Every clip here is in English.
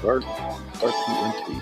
Start the empty.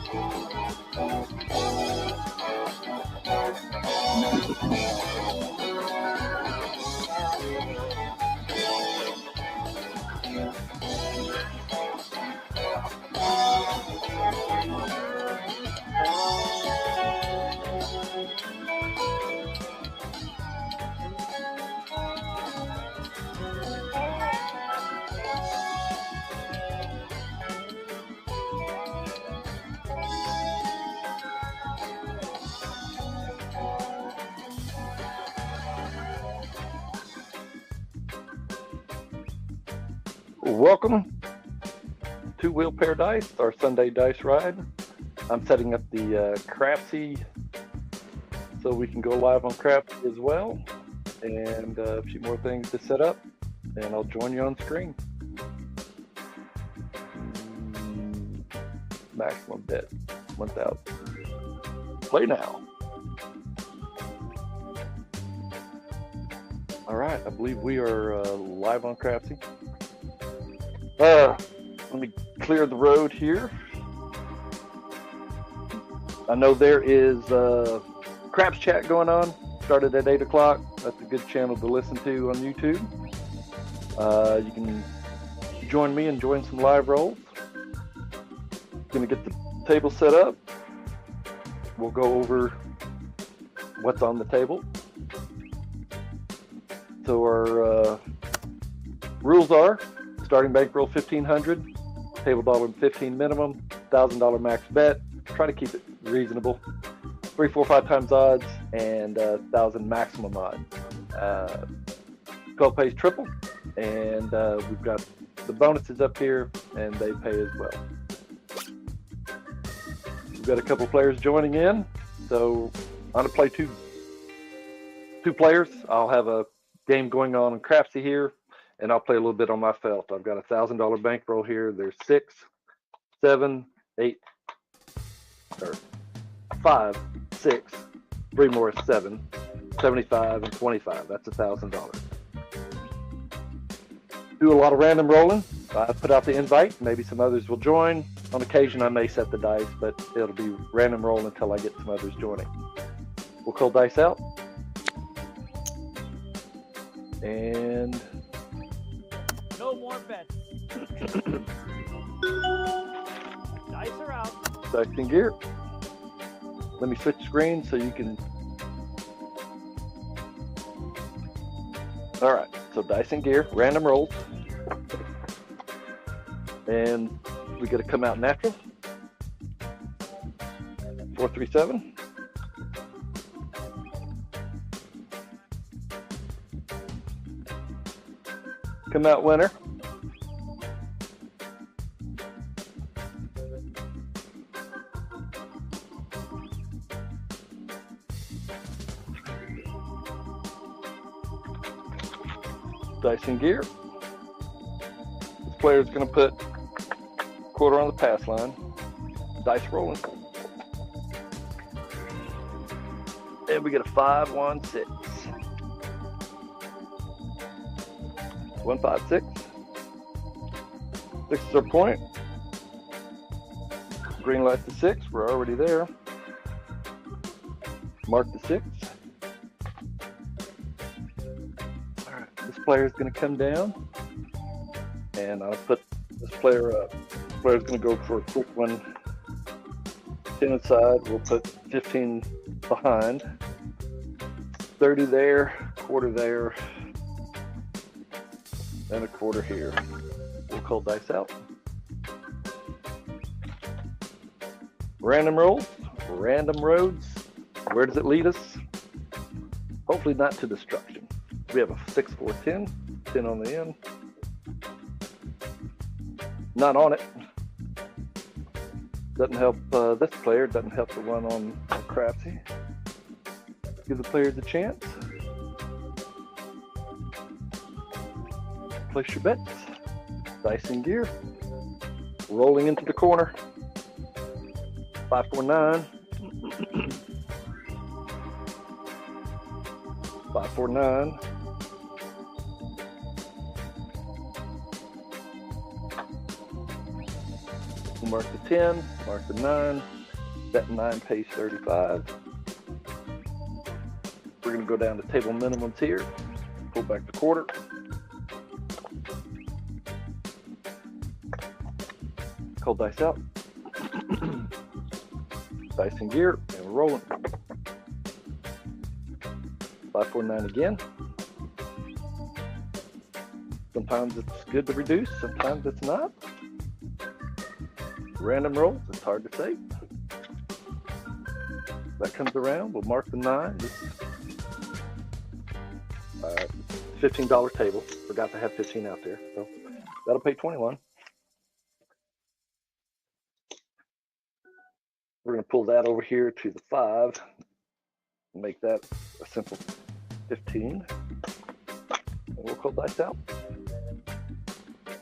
Welcome to Wheel Paradise, our Sunday dice ride. I'm setting up the crapsee so we can go live on crapsee as well, and a few more things to set up, and I'll join you on screen. Maximum bet 1,000. Play now. All right, I believe we are live on crapsee. Let me clear the road here. I know there is Craps Chat going on. Started at 8 o'clock. That's a good channel to listen to on YouTube. You can join me and join some live rolls. Gonna get the table set up. We'll go over what's on the table. So our rules are: starting bankroll $1,500, table dollar 15 minimum, $1,000 max bet. Try to keep it reasonable. 3, 4, 5 times odds, and 1,000 maximum odds. 12 pays triple, and we've got the bonuses up here, and they pay as well. We've got a couple players joining in, so I'm gonna play two players. I'll have a game going on in crapsee here, and I'll play a little bit on my felt. I've got a $1,000 bankroll here. There's 6, 7, 8, or 5, 6, 3 more is 7, 75, and 25. That's $1,000. Do a lot of random rolling. I put out the invite. Maybe some others will join. On occasion, I may set the dice, but it'll be random roll until I get some others joining. We'll call dice out. And no more bets. Dice are out. Dice in gear. Let me switch screens so you can. All right, so dice in gear, random rolls. And we got to come out natural. 4, 3, 7. Come out winner. Dice in gear. This player is going to put quarter on the pass line. Dice rolling. And we get a 5, 1, 6. 1, 5, 6. 6 is our point. Green light to 6. We're already there. Mark the 6. All right. This player is going to come down, and I'll put this player up. This player is going to go for a quick one. 10 inside. We'll put 15 behind. 30 there. Quarter there. And a quarter here. We'll call dice out. Random rolls, random roads. Where does it lead us? Hopefully not to destruction. We have a 6, 4, 10. 10 on the end. Not on it. Doesn't help this player, doesn't help the one on crapsee. Give the players a chance. Place your bets. Dice in gear. Rolling into the corner. 549. 549. We'll mark the 10, mark the 9, bet 9 pays 35. We're going to go down to table minimums here. Pull back the quarter. Cold dice out. Dice in gear, and we're rolling. 549 again. Sometimes it's good to reduce, sometimes it's not. Random rolls, it's hard to say. That comes around, we'll mark the 9. This is $15 table. Forgot to have 15 out there, so that'll pay 21. We're going to pull that over here to the 5, make that a simple 15. And we'll call dice out.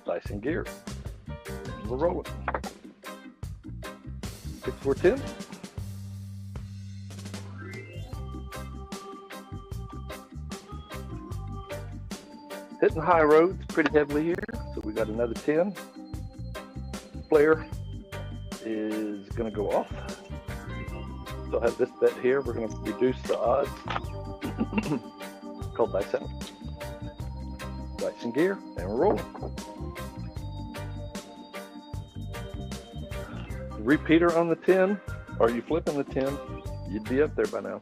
Dice in gear. And we're rolling. 6, 4, 10. Hitting high roads pretty heavily here, so we got another 10. Player is going to go off. So I have this bet here. We're going to reduce the odds. Called dice out. Dice in gear, and we're rolling. Repeater on the 10. Are you flipping the 10? You'd be up there by now.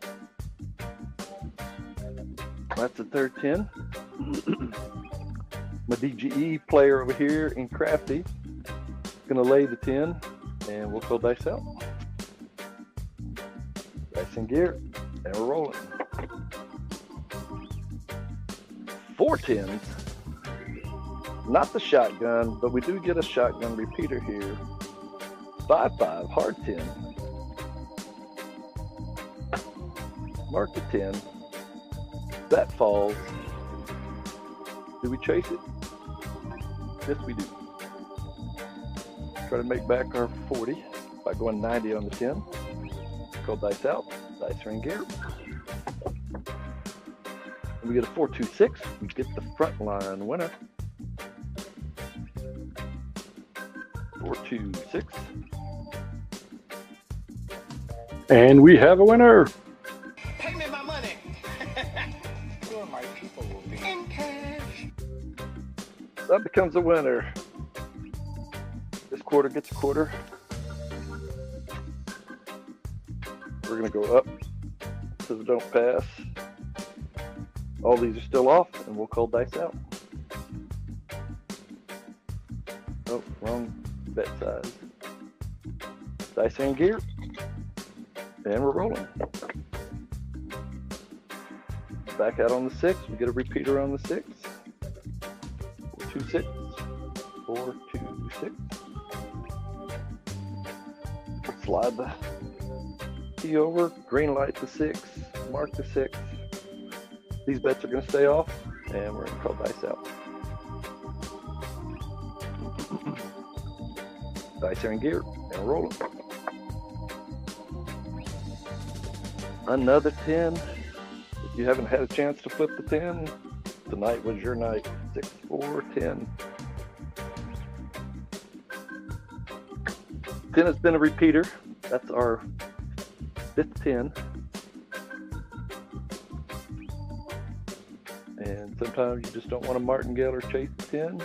That's the third 10. My DGE player over here in crafty is going to lay the 10, and we'll call dice out. Dice in gear, and we're rolling. 4 10s. Not the shotgun, but we do get a shotgun repeater here. 5-5, hard 10. Mark the 10. That falls. Do we chase it? Yes, we do. Try to make back our 40 by going 90 on the 10. Call dice out. Dice are in gear. And we get a 4-2-6. We get the front line winner. 4-2-6. And we have a winner. Pay me my money. Sure, my people will be in cash. That becomes a winner. This quarter gets a quarter. We're going to go up so they don't pass. All these are still off, and we'll call dice out. Oh, wrong bet size. Dice in gear. And we're rolling. Back out on the 6. We get a repeater on the 6. 4-2-6. 4-2-6. Slide the key over. Green light the 6. Mark the 6. These bets are going to stay off, and we're going to call dice out. Dice are in gear, and we're rolling. Another 10. If you haven't had a chance to flip the 10, tonight was your night. 6, 4, 10. 10 has been a repeater. That's our 5th 10. And sometimes you just don't want a martingale or chase the 10.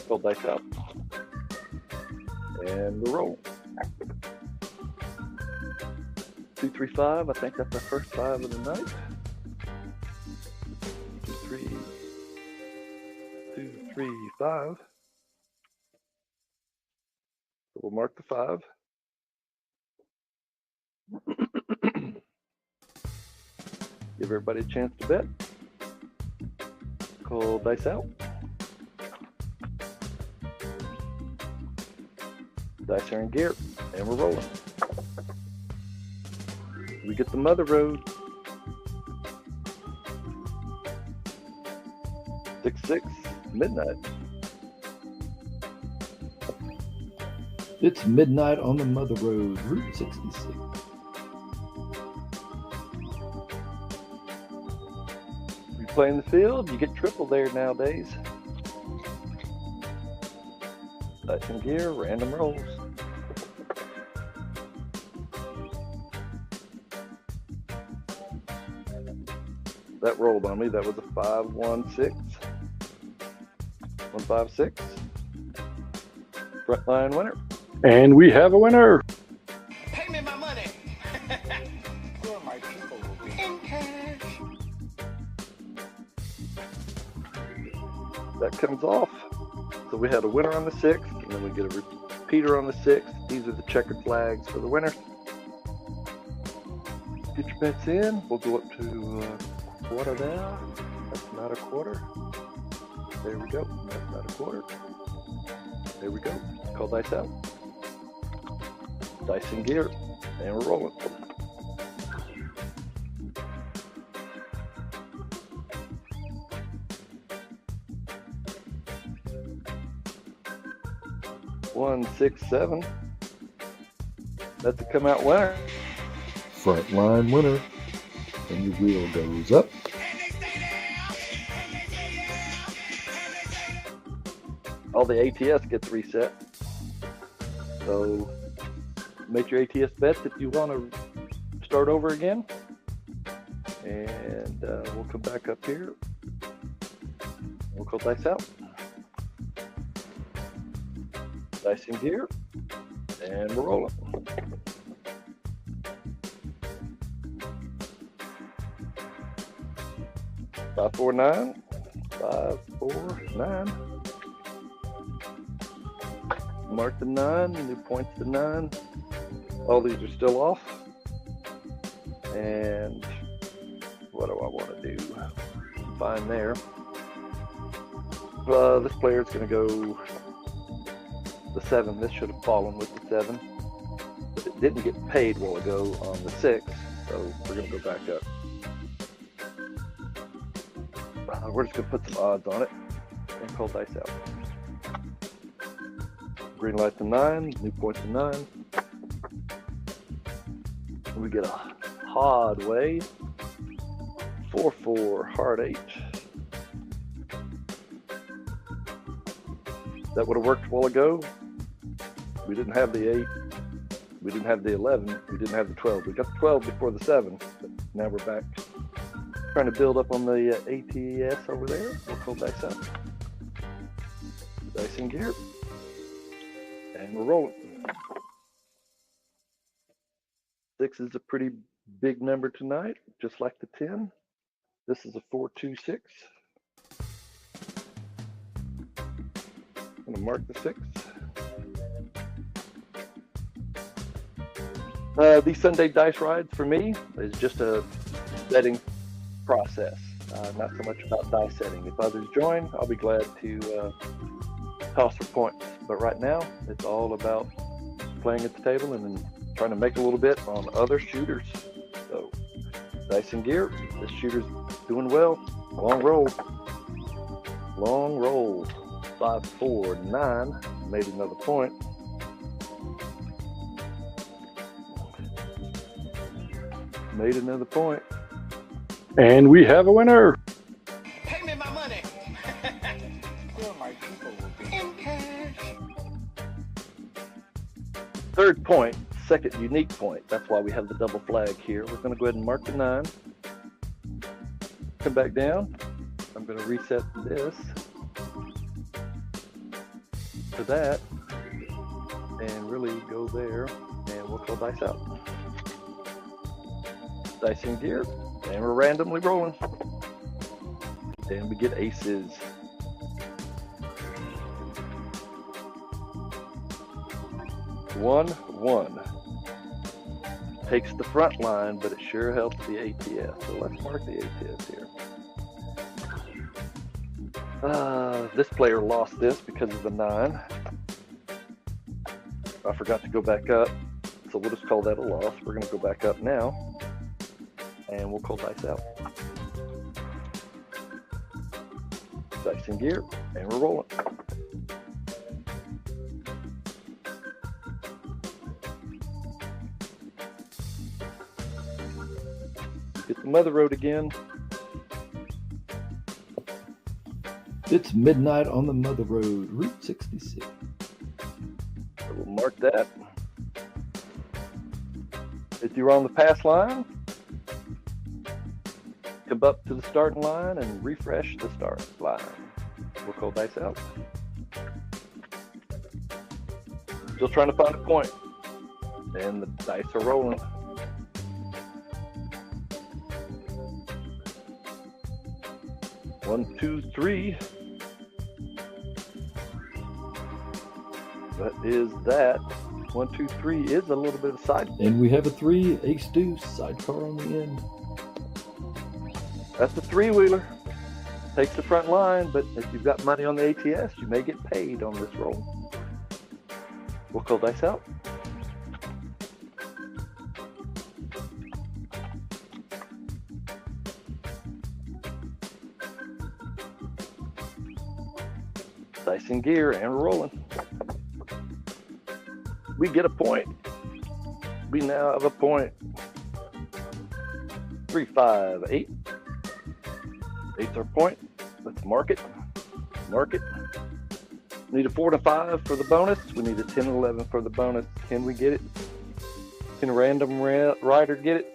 Pull dice out. And we're rolling. 2, 3, 5. I think that's our first 5 of the night. 2, 3, 5. So we'll mark the 5. Give everybody a chance to bet. Call dice out. Dice are in gear, and we're rolling. We get the mother road. 6-6, midnight. It's midnight on the Mother Road, Route 66. You play in the field, you get triple there nowadays. Dice in gear, random rolls. That rolled on me. That was a 5-1-6. 1-5-6. Front line winner. And we have a winner. Pay me my money. Sure, my people will be in cash. That comes off. So we had a winner on the 6th, and then we get a repeater on the 6th. These are the checkered flags for the winner. Get your bets in. We'll go up to quarter there. That's not a quarter. There we go. That's not a quarter. There we go. Call dice out. Dice in gear. And we're rolling. One, 6, 7. That's a come out winner. Front line winner. And your wheel goes up. All the ATS gets reset. So make your ATS bets if you want to start over again. And we'll come back up here. We'll call dice out. Dice in gear. And we're rolling. Five, 4, 9. 5, 4, 9. Mark the 9, new points to 9. All these are still off. And what do I want to do? Fine there. This player is going to go the 7. This should have fallen with the 7. But it didn't get paid a while ago on the 6. So we're going to go back up. We're just going to put some odds on it and call dice out. Green light to 9, new point to 9. We get a hard way. 4-4, hard 8. That would have worked a while ago. We didn't have the 8. We didn't have the 11. We didn't have the 12. We got the 12 before the 7. But now we're back. Trying to build up on the ATS over there. We'll call dice out. Dice in gear. And we're rolling. 6 is a pretty big number tonight, just like the 10. This is a 4-2-6. I'm going to mark the 6. These SunDay dice rides for me is just a betting process, not so much about dice setting. If others join, I'll be glad to toss for points. But right now, it's all about playing at the table and then trying to make a little bit on other shooters. So, dice in gear. This shooter's doing well. Long roll. Long roll. 5, 4, 9. Made another point. Made another point. And we have a winner. Pay me my money. Sure, my people will be in cash. Third point, second unique point. That's why we have the double flag here. We're going to go ahead and mark the 9. Come back down. I'm going to reset this to that and really go there, and we'll call dice out. Dice in gear, and we're randomly rolling. Then we get aces. One. takes the front line, but it sure helps the ATS. So let's mark the ATS here. This player lost this because of the 9. I forgot to go back up, so we'll just call that a loss. We're going to go back up now, and we'll call dice out. Dice in gear, and we're rolling. Get the mother road again. It's midnight on the Mother Road, Route 66. So we'll mark that. If you're on the pass line, come up to the starting line and refresh the start line. We'll call dice out. Still trying to find a point. And the dice are rolling. One, two, three. That is that. 1, 2, 3 is a little bit of side. And we have a 3, ace deuce, sidecar on the end. That's a 3-wheeler. Takes the front line, but if you've got money on the ATS, you may get paid on this roll. We'll call dice out. Dice in gear, and we're rolling. We get a point. We now have a point. 3, 5, 8. 8's our point. Let's mark it. Mark it. We need a 4 and a 5 for the bonus. We need a 10 and 11 for the bonus. Can we get it? Can a random rider get it?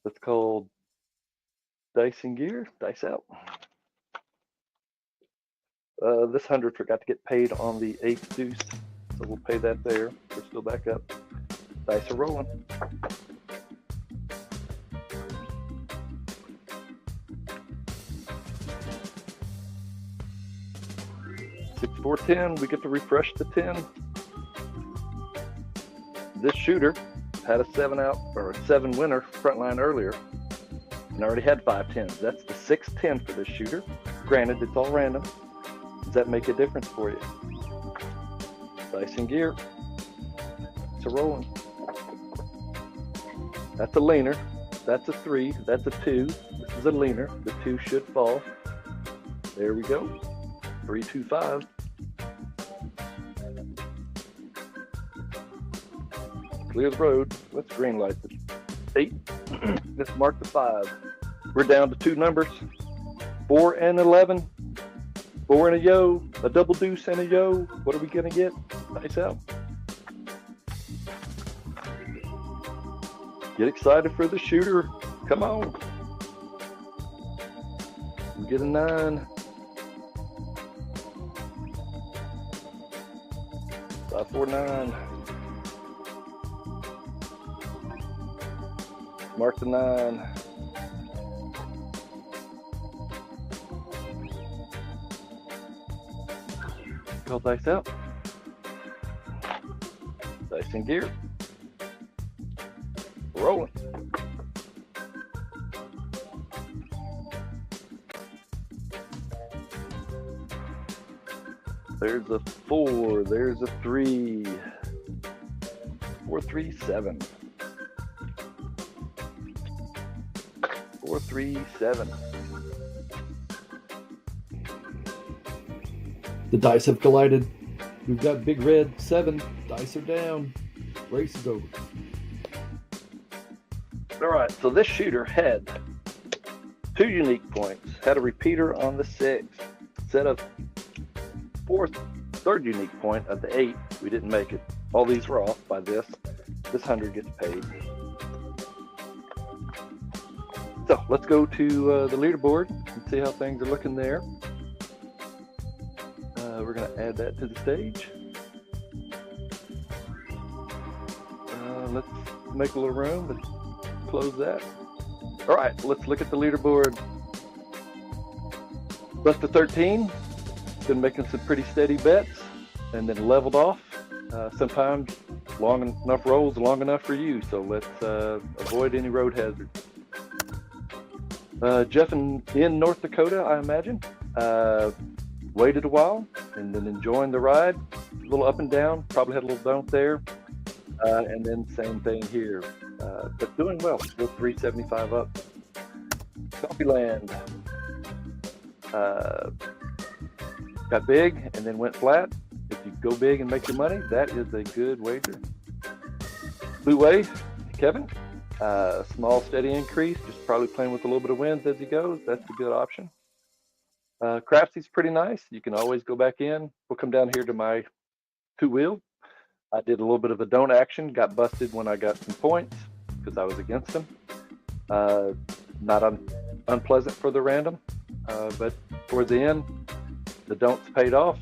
That's called dice in gear. Dice out. This 100 forgot to get paid on the 8th deuce, so we'll pay that there. We're still back up. Dice are rolling. Six, 4, 10. We get to refresh the 10. This shooter had a 7 out or a 7 winner front line earlier, and already had 5 10s. That's the 6 10 for this shooter. Granted, it's all random. Does that make a difference for you? Dice in gear. It's a rolling. That's a leaner. That's a 3. That's a 2. This is a leaner. The 2 should fall. There we go. 3, 2, 5. Clear the road. Let's green light the 8. Let's mark the 5. We're down to 2 numbers. 4 and 11. 4 and a yo, a double deuce and a yo. What are we gonna get? Dice out. Get excited for the shooter. Come on. We get a 9. 5, 4, 9. Mark the 9. Call dice out. Dice in gear. Rolling. There's a 4. There's a 3. 4, 3, 7. 4, 3, 7. The dice have collided. We've got big red 7. Dice are down. Race is over. All right, so this shooter had 2 unique points. Had a repeater on the 6. Set a third unique point of the 8. We didn't make it. All these were off by this. This 100 gets paid. So let's go to the leaderboard and see how things are looking there. We're going to add that to the stage. Let's make a little room to close that. All right, let's look at the leaderboard. Buster 13, been making some pretty steady bets and then leveled off. Sometimes long enough rolls, long enough for you. So let's avoid any road hazards. Jeff in North Dakota, I imagine. Waited a while and then enjoying the ride. A little up and down, probably had a little bump there. And then same thing here. But doing well, still 375 up. Coffee Land got big and then went flat. If you go big and make your money, that is a good wager. Blue Way, Kevin, small steady increase, just probably playing with a little bit of wins as he goes. That's a good option. Crapsee's pretty nice. You can always go back in. We'll come down here to my 2-wheel. I did a little bit of a don't action, got busted when I got some points because I was against them. Not unpleasant for the random, but towards the end, the don'ts paid off,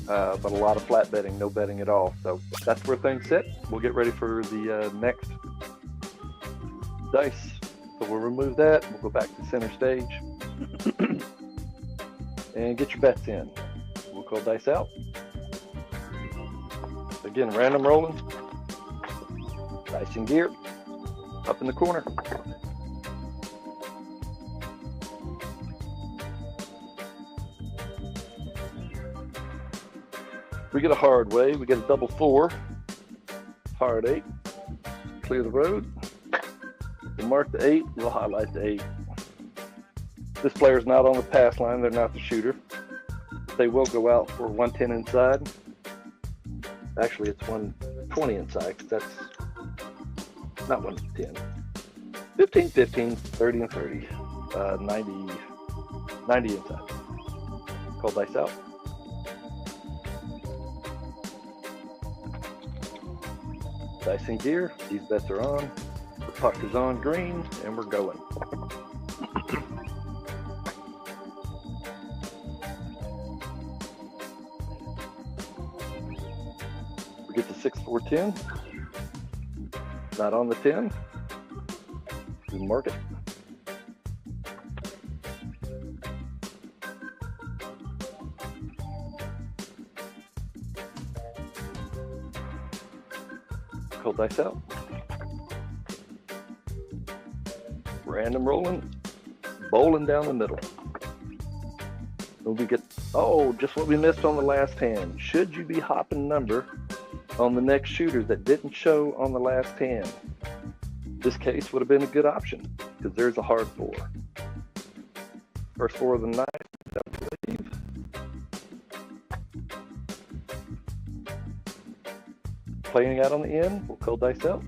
but a lot of flat betting, no betting at all. So that's where things sit. We'll get ready for the next dice. So we'll remove that. We'll go back to center stage and get your bets in. We'll call dice out. Again, random rolling. Dice in gear. Up in the corner. We get a hard way. We get a double 4. Hard 8. Clear the road. We'll mark the 8. We'll highlight the 8. This player's not on the pass line. They're not the shooter. They will go out for 110 inside. Actually, it's 120 inside because that's not 110. 15, 15, 30, and 30. 90 inside. Call dice out. Dice in gear. These bets are on. The puck is on green, and we're going. We get to 6, 4, 10. Not on the 10. We mark it. Call dice out. Random rolling, bowling down the middle. And we get, oh, just what we missed on the last hand. Should you be hopping number on the next shooter that didn't show on the last hand? This case would have been a good option because there's a hard 4. First 4 of the night, I believe. Playing out on the end, we'll call dice out.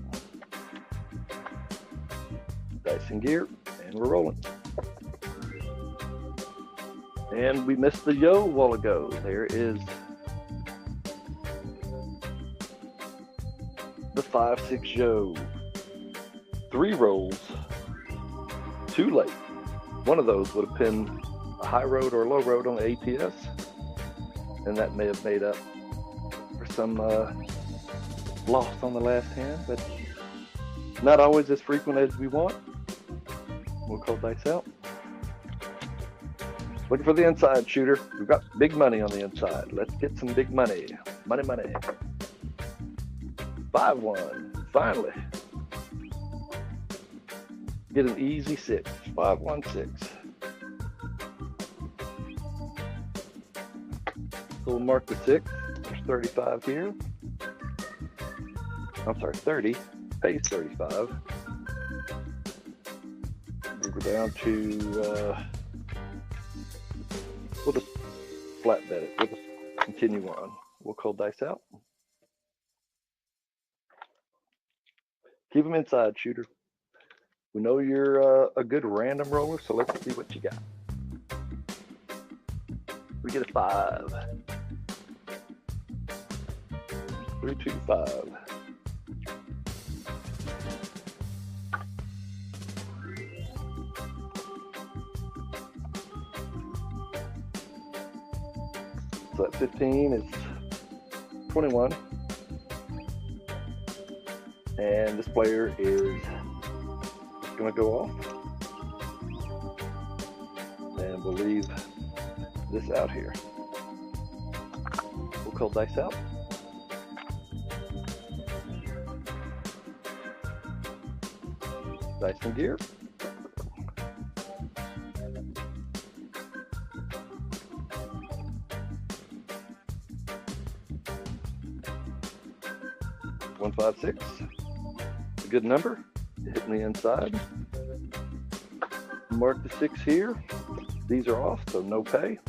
Dice in gear, and we're rolling. And we missed the yo a while ago. There is the 5-6 yo. 3 rolls, too late. One of those would have been a high road or a low road on the ATS, and that may have made up for some loss on the last hand, but not always as frequent as we want. We'll call dice out. Looking for the inside shooter. We've got big money on the inside. Let's get some big money. Money, money. 5-1. Finally. Get an easy 6. 5-1-6. So we'll mark the 6. There's 35 here. I'm sorry, 30. Pays 35. We're down to, we'll just flat bet it. We'll just continue on. We'll call dice out. Keep them inside, shooter. We know you're a good random roller, so let's see what you got. We get a 5. 3, 2, 5. So that 15 is 21. And this player is going to go off. And we'll leave this out here. We'll call dice out. Dice and gear. One, 5, 6. A good number. Hitting the inside. Mark the 6 here. These are off, so no pay.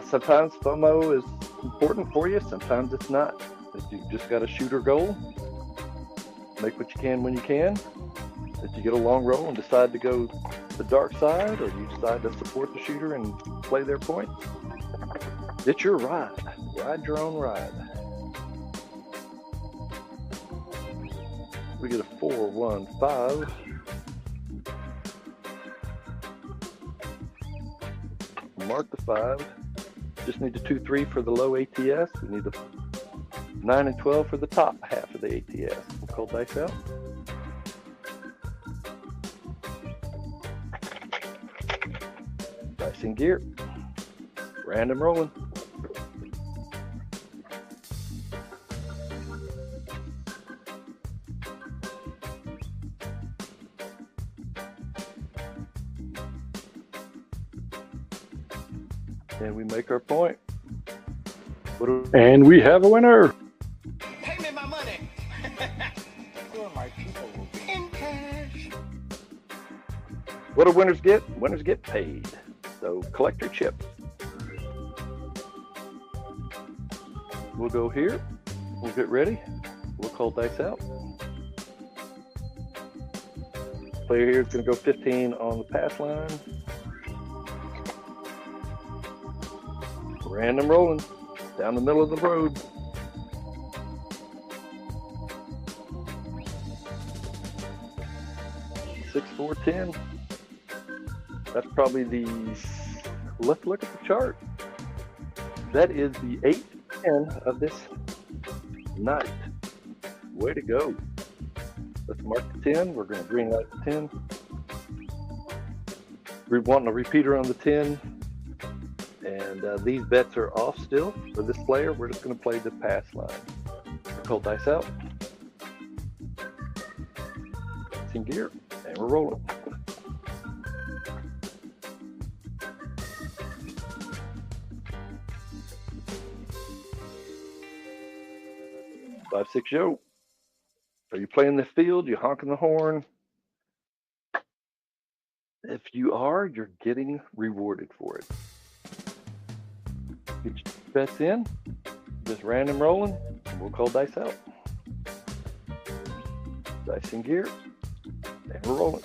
Sometimes FOMO is important for you, sometimes it's not. If you've just got a shooter goal, make what you can when you can. If you get a long roll and decide to go the dark side, or you decide to support the shooter and play their points, it's your ride. Ride your own ride. We get a 4, 1, 5. Mark the 5. Just need the 2, 3 for the low ATS. We need the 9 and 12 for the top half of the ATS. We'll call dice out. Dice in gear. Random rolling. And we make our point. And we have a winner. Pay me my money. Sure, my people will be in cash. What do winners get? Winners get paid. So collect your chips. We'll go here. We'll get ready. We'll call dice out. Player here is going to go 15 on the pass line. Random rolling down the middle of the road. Six, 4, 10. That's probably the, let's look at the chart. That is the 8, 10 of this night. Way to go. Let's mark the 10. We're going to green light the 10. We're wanting a repeater on the 10. And these bets are off still for this player. We're just going to play the pass line. Call dice out. It's in gear, and we're rolling. Five, 6, yo. Are you playing the field? You honking the horn? If you are, you're getting rewarded for it. Get your bets in, just random rolling, and we'll call dice out. Dice in gear, and we're rolling.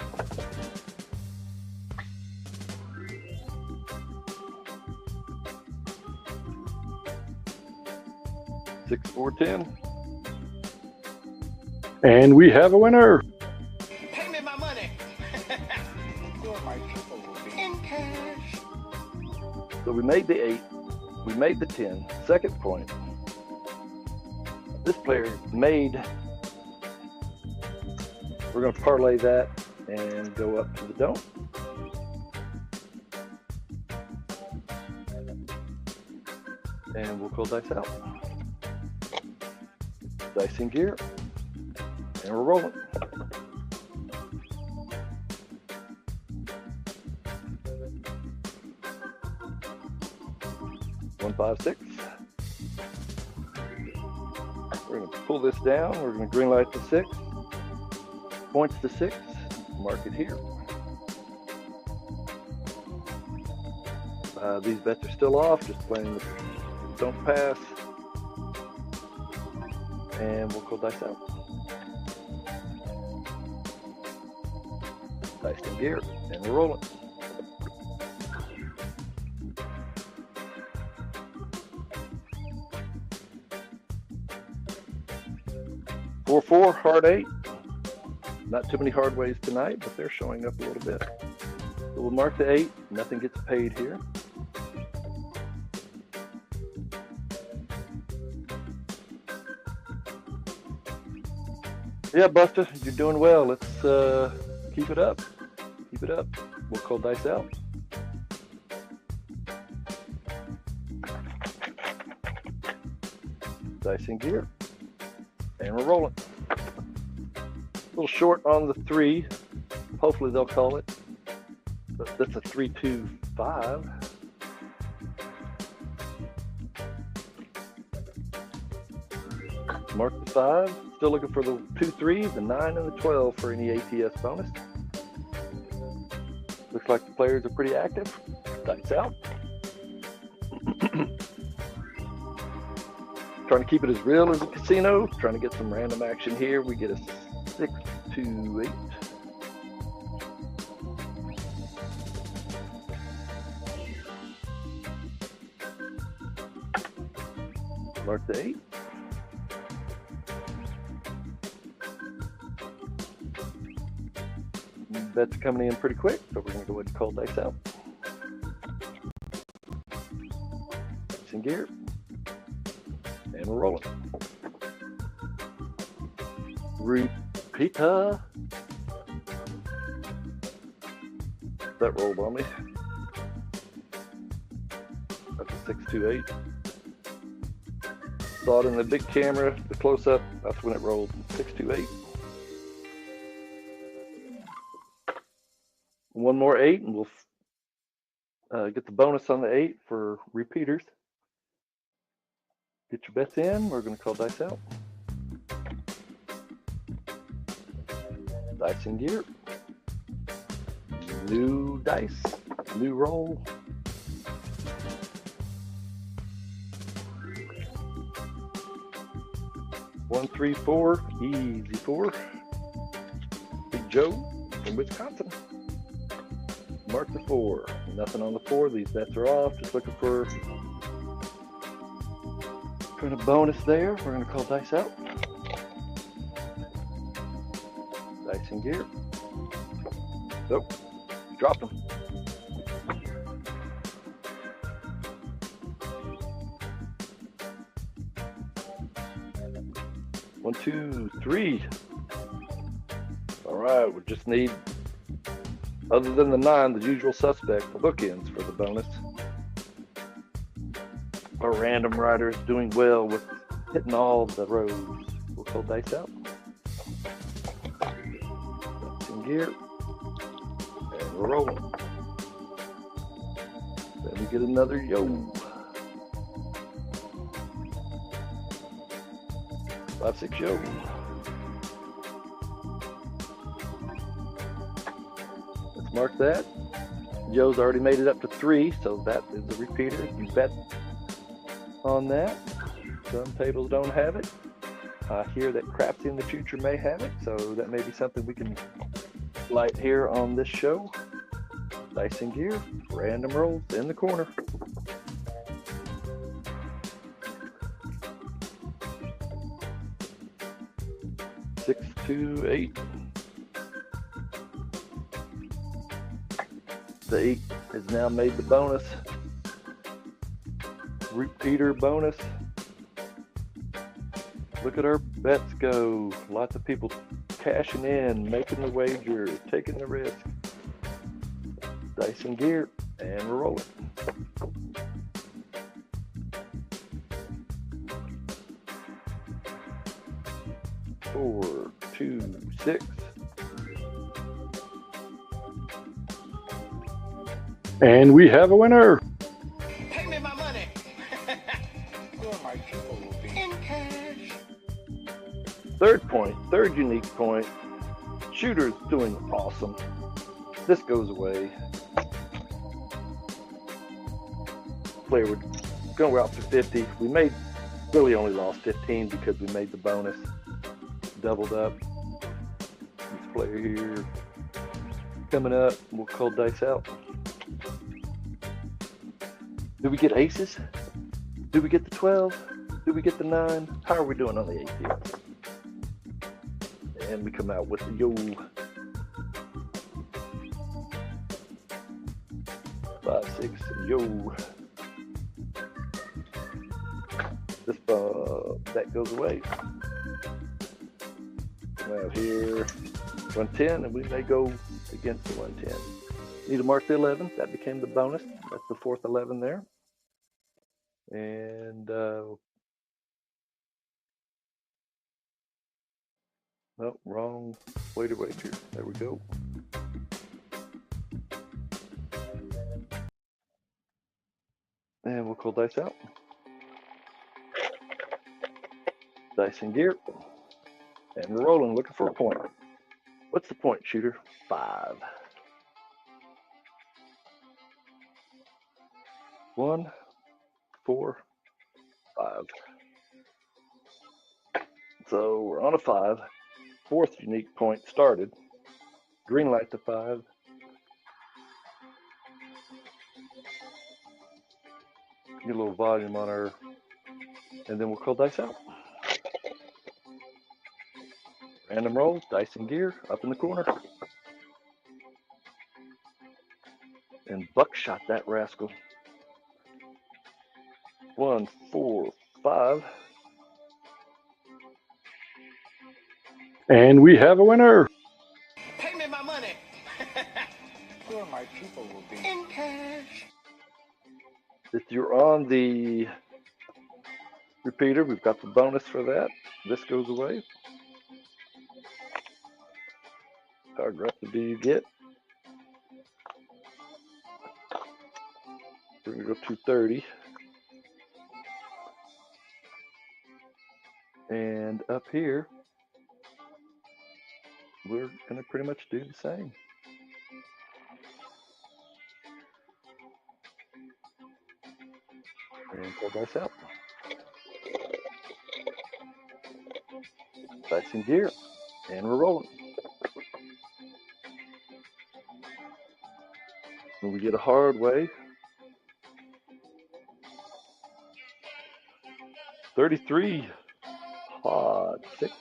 Six, 4, 10. And we have a winner. Pay me my money. Sure, my people will be in cash. So we made the 8. We made the 10. Second point. This player made. We're going to parlay that and go up to the dome. And we'll call dice out. Dice in gear. And we're rolling. One, 5, 6. We're going to pull this down. We're going to green light the 6. Points to 6. Mark it here. These bets are still off. Just playing the don't pass. And we'll call dice out. Dice in gear. And we're rolling. Four, 4, hard 8. Not too many hard ways tonight, but they're showing up a little bit. So we'll mark the 8. Nothing gets paid here. Yeah, Buster, you're doing well. Let's keep it up. Keep it up. We'll call dice out. Dice in gear. And we're rolling. little short on the 3. Hopefully they'll call it. But that's a 3-2-5. Mark the 5. Still looking for the 2-3, the 9, and the 12 for any ATS bonus. Looks like the players are pretty active. Dice out. Trying to keep it as real as a casino. Trying to get some random action here. We get a 6-2-8. Mark the 8. Bets coming in pretty quick, so we're going to go ahead and call dice out. Dice in gear. And we're rolling. Repeater. That rolled on me. That's a 6-2-8. Saw it in the big camera, the close-up. That's when it rolled. 6-2-8. One more 8, and we'll get the bonus on the 8 for repeaters. Get your bets in. We're going to call dice out. Dice in gear. New dice. New roll. One, 3, 4. Easy 4. Big Joe from Wisconsin. Mark the 4. Nothing on the 4. These bets are off. Just looking for a bonus there. We're going to call dice out. Dice in gear. Nope. Dropped them. One, 2, 3. All right. We just need, other than the 9, the usual suspect, the bookends for the bonus. Our random rider is doing well with hitting all the rows. We'll call dice out. That's in gear. And we're rolling. Then we get another yo. 5, 6 yo. Let's mark that. Joe's already made it up to 3, so that is a repeater. You bet on that. Some tables don't have it. I hear that crapsee in the future may have it, so that may be something we can light here on this show. Dice in gear, random rolls in the corner. Six, 2, 8. The 8 has now made the bonus. Repeater bonus. Look at our bets go. Lots of people cashing in, making the wager, taking the risk. Dice in gear, and we're rolling. Four, 2, 6. And we have a winner. Pay me my money. Where my people will be. In cash. Third unique point. Shooter's doing awesome. This goes away. Player would go out to 50. We really only lost 15 because we made the bonus. Doubled up. This player here coming up. We'll call dice out. Do we get aces? Do we get the 12? Do we get the 9? How are we doing on the 8 here? And we come out with the yo. 5, 6, yo. This that goes away. We have here 110, and we may go against the 110. Need to mark the 11. That became the bonus. That's the 4th 11 there. And Oh, wrong way to wager. There we go. And we'll call dice out. Dice in gear. And we're rolling, looking for a point. What's the point, shooter? 5. 1, 4, 5. So we're on a 5. 4th unique point started. Green light to 5. Get a little volume on our, and then we'll call dice out. Random rolls, dice in gear, up in the corner. And buckshot that rascal. 1, 4, 5. And we have a winner. Pay me my money. Sure, my people will be in cash. If you're on the repeater, we've got the bonus for that. This goes away. How aggressive do you get? We're going to go 230. And up here, we're going to pretty much do the same. And pull dice out. Dice in gear. And we're rolling. When we get a hard way, 33. Odd 6.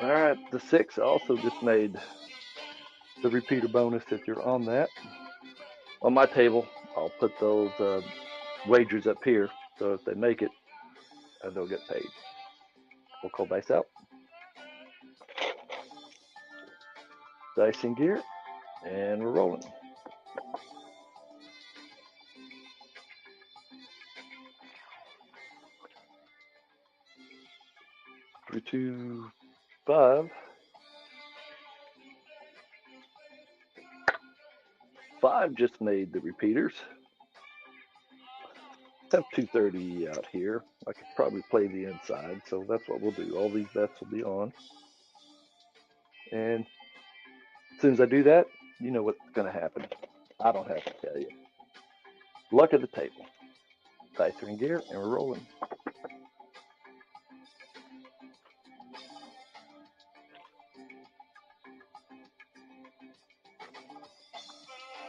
All right, the 6 also just made the repeater bonus if you're on that. On my table, I'll put those wagers up here, so if they make it, they'll get paid. We'll call dice out. Dice in gear, and we're rolling. 3, 2, 5. 5 just made the repeaters. I have 230 out here. I could probably play the inside, so that's what we'll do. All these bets will be on. And as soon as I do that, you know what's going to happen. I don't have to tell you. Luck of the table. Dice are in gear, and we're rolling.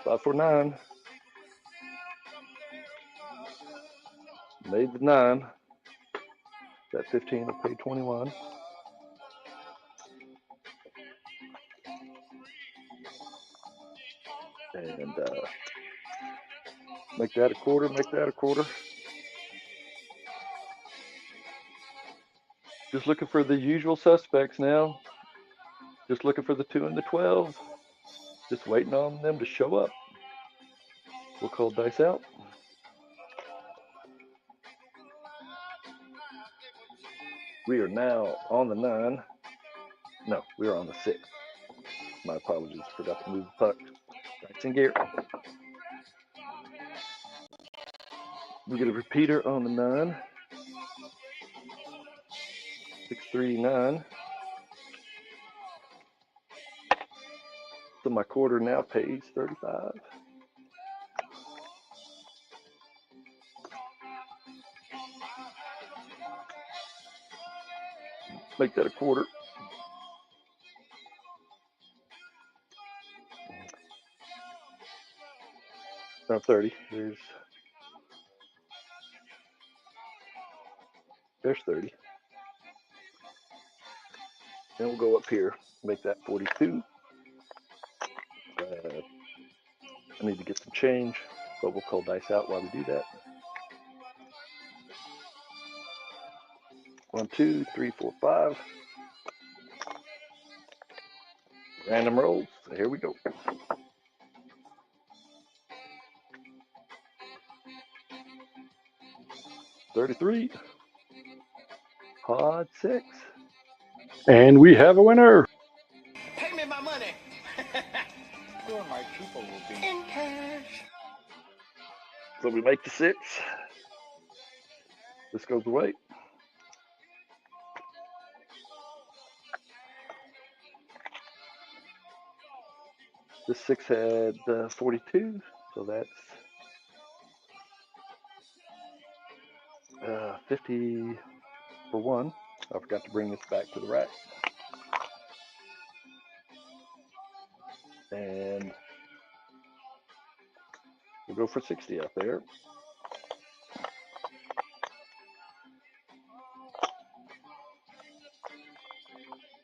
5, 4, 9. Made the 9. That 15 will pay 21. And make that a quarter, make that a quarter. Just looking for the usual suspects now. Just looking for the 2 and the 12. Just waiting on them to show up. We'll call dice out. We are now on the 9. No, we are on the 6. My apologies, forgot to move the puck. Dice in gear. We get a repeater on the 9. 6, 3, 9. So my quarter now pays 35. Make that a quarter. No, 30. There's 30. Then we'll go up here, make that 42. I need to get some change, but we'll call dice out while we do that. 1, 2, 3, 4, 5. Random rolls. So here we go. 33. Pod 6. And we have a winner. Pay me my money. Sure, my people will be in cash. So we make the 6. This goes away. This 6 had 42, so that's 50 for 1. I forgot to bring this back to the rack. And we'll go for 60 out there.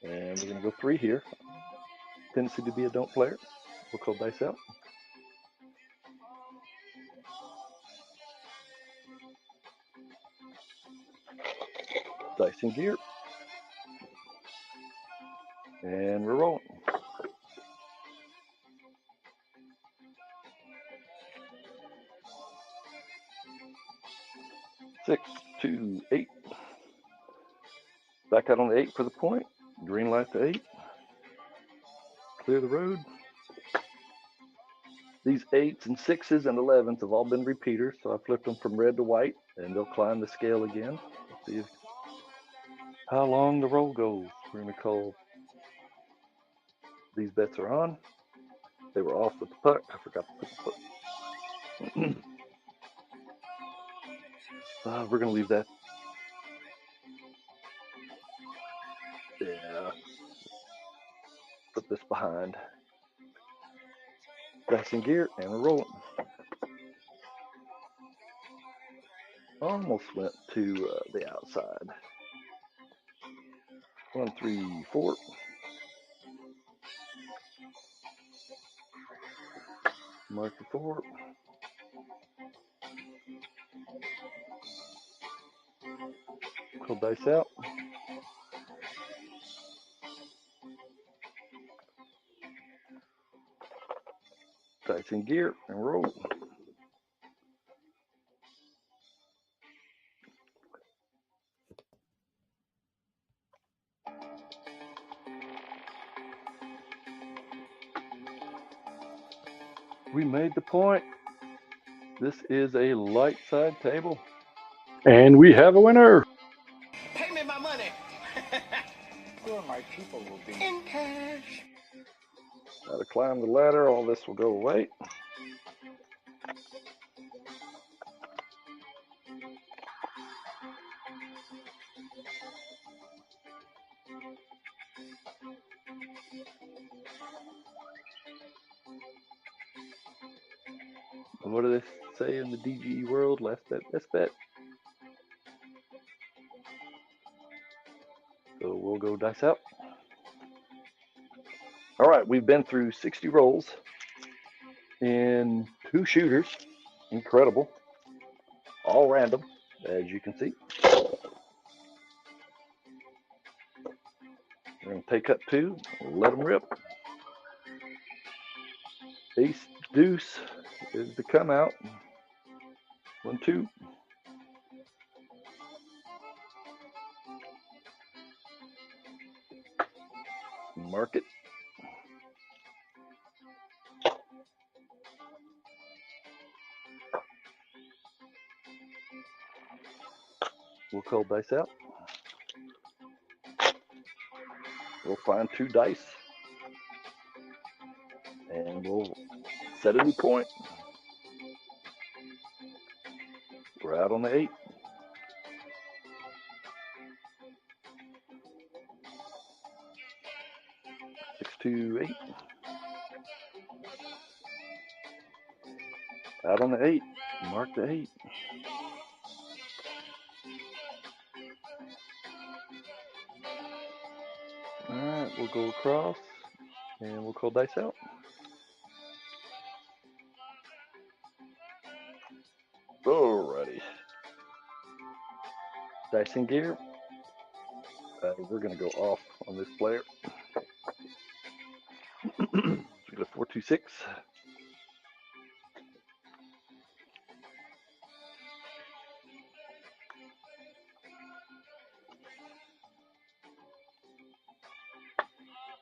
And we're going to go 3 here. Tendency to be a don't player. We'll call dice out. Dice in gear. And we're rolling. 6, 2, 8. Back out on the 8 for the point. Green light to 8. Clear the road. These 8s and 6s and 11s have all been repeaters, so I flipped them from red to white, and they'll climb the scale again. Let's see how long the roll goes. We're going to call these bets are on. They were off with the puck. I forgot to put the puck. We're going to leave that. Yeah. Put this behind. Dice in gear, and we're rolling. Almost went to the outside. 1, 3, 4. Mark the 4. Pull dice out. Dice in gear and roll. We made the point. This is a light side table. And we have a winner. Pay me my money. Sure, my people will be in cash. Now to climb the ladder, all this will go away. And what do they say in the DGE world? Last bet, best bet. So we'll go dice out. All right, we've been through 60 rolls in 2 shooters. Incredible. All random, as you can see. We're going to take up 2, let them rip. Ace, deuce is to come out. 1, 2. Mark it. We'll call dice out. We'll find 2 dice. And we'll set a new point. We're out on the 8. 6, 2, 8. Out on the 8. Mark the 8. All right, we'll go across and we'll call dice out. Alrighty. Dice in gear. We're going to go off on this player. We got a 4, 2, 6.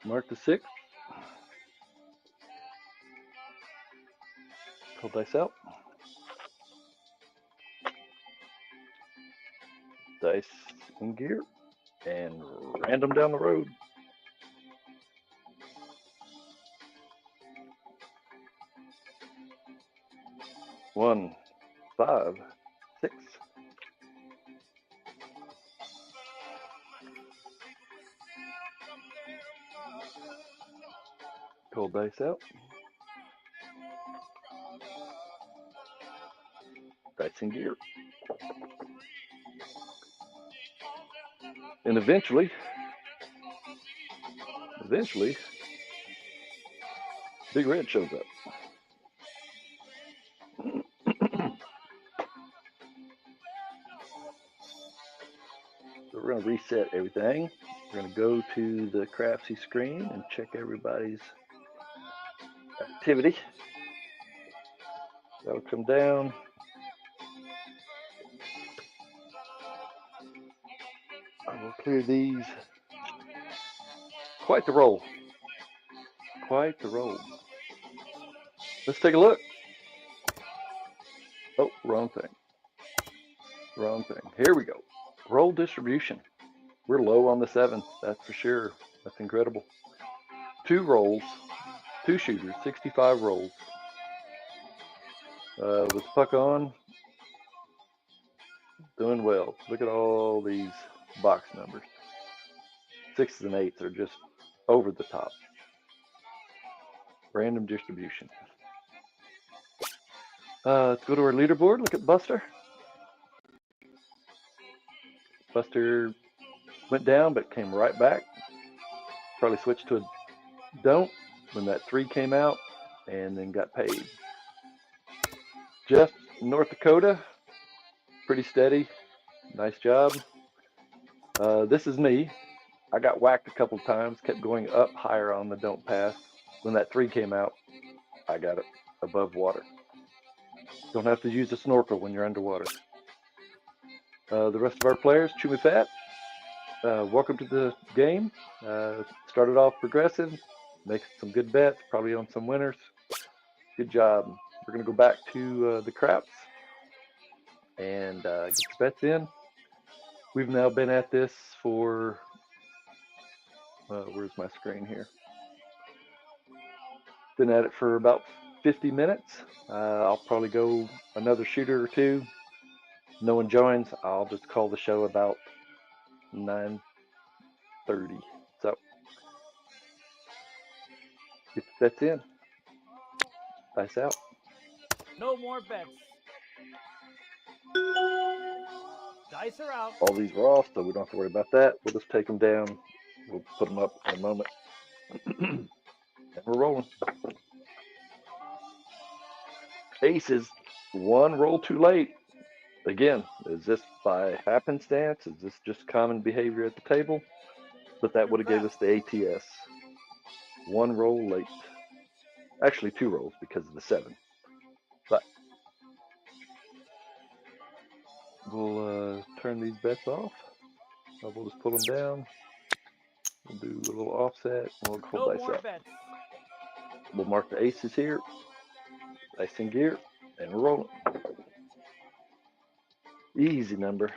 Mark the 6. Pull dice out. Dice in gear. And random down the road. 1, 5, 6. Pull dice out. Dice in gear. And eventually, Big Red shows up. So we're going to reset everything. We're going to go to the crapsee screen and check everybody's activity. That'll come down. I will clear these. Quite the roll. Quite the roll. Let's take a look. Oh, wrong thing. Wrong thing. Here we go. Roll distribution. We're low on the 7, that's for sure. That's incredible. 2 rolls, 2 shooters, 65 rolls. With puck on, doing well. Look at all these box numbers. 6s and 8s are just over the top. Random distribution. Let's go to our leaderboard. Look at Buster. Buster went down but came right back. Probably switched to a don't when that 3 came out and then got paid. Jeff, North Dakota, pretty steady. Nice job. This is me. I got whacked a couple times, kept going up higher on the don't pass. When that 3 came out, I got it above water. Don't have to use a snorkel when you're underwater. The rest of our players, Chew Me Fat, welcome to the game. Started off progressive, making some good bets, probably on some winners. Good job. We're going to go back to the craps and get your bets in. We've now been at this for, where's my screen here? Been at it for about 50 minutes. I'll probably go another shooter or 2. No one joins, I'll just call the show about 9:30. So, get the bets in. Dice out. No more bets. Dice are out. All these are off, so we don't have to worry about that. We'll just take them down. We'll put them up in a moment. And we're rolling. Aces, 1 roll too late. Again, is this by happenstance? Is this just common behavior at the table? But that would have gave us the ATS. 1 roll late. Actually, 2 rolls because of the 7. But we'll turn these bets off. We'll just pull them down. We'll do a little offset. And we'll pull No dice more up. bets. We'll mark the aces here. Dice in gear. And we're rolling. Easy number.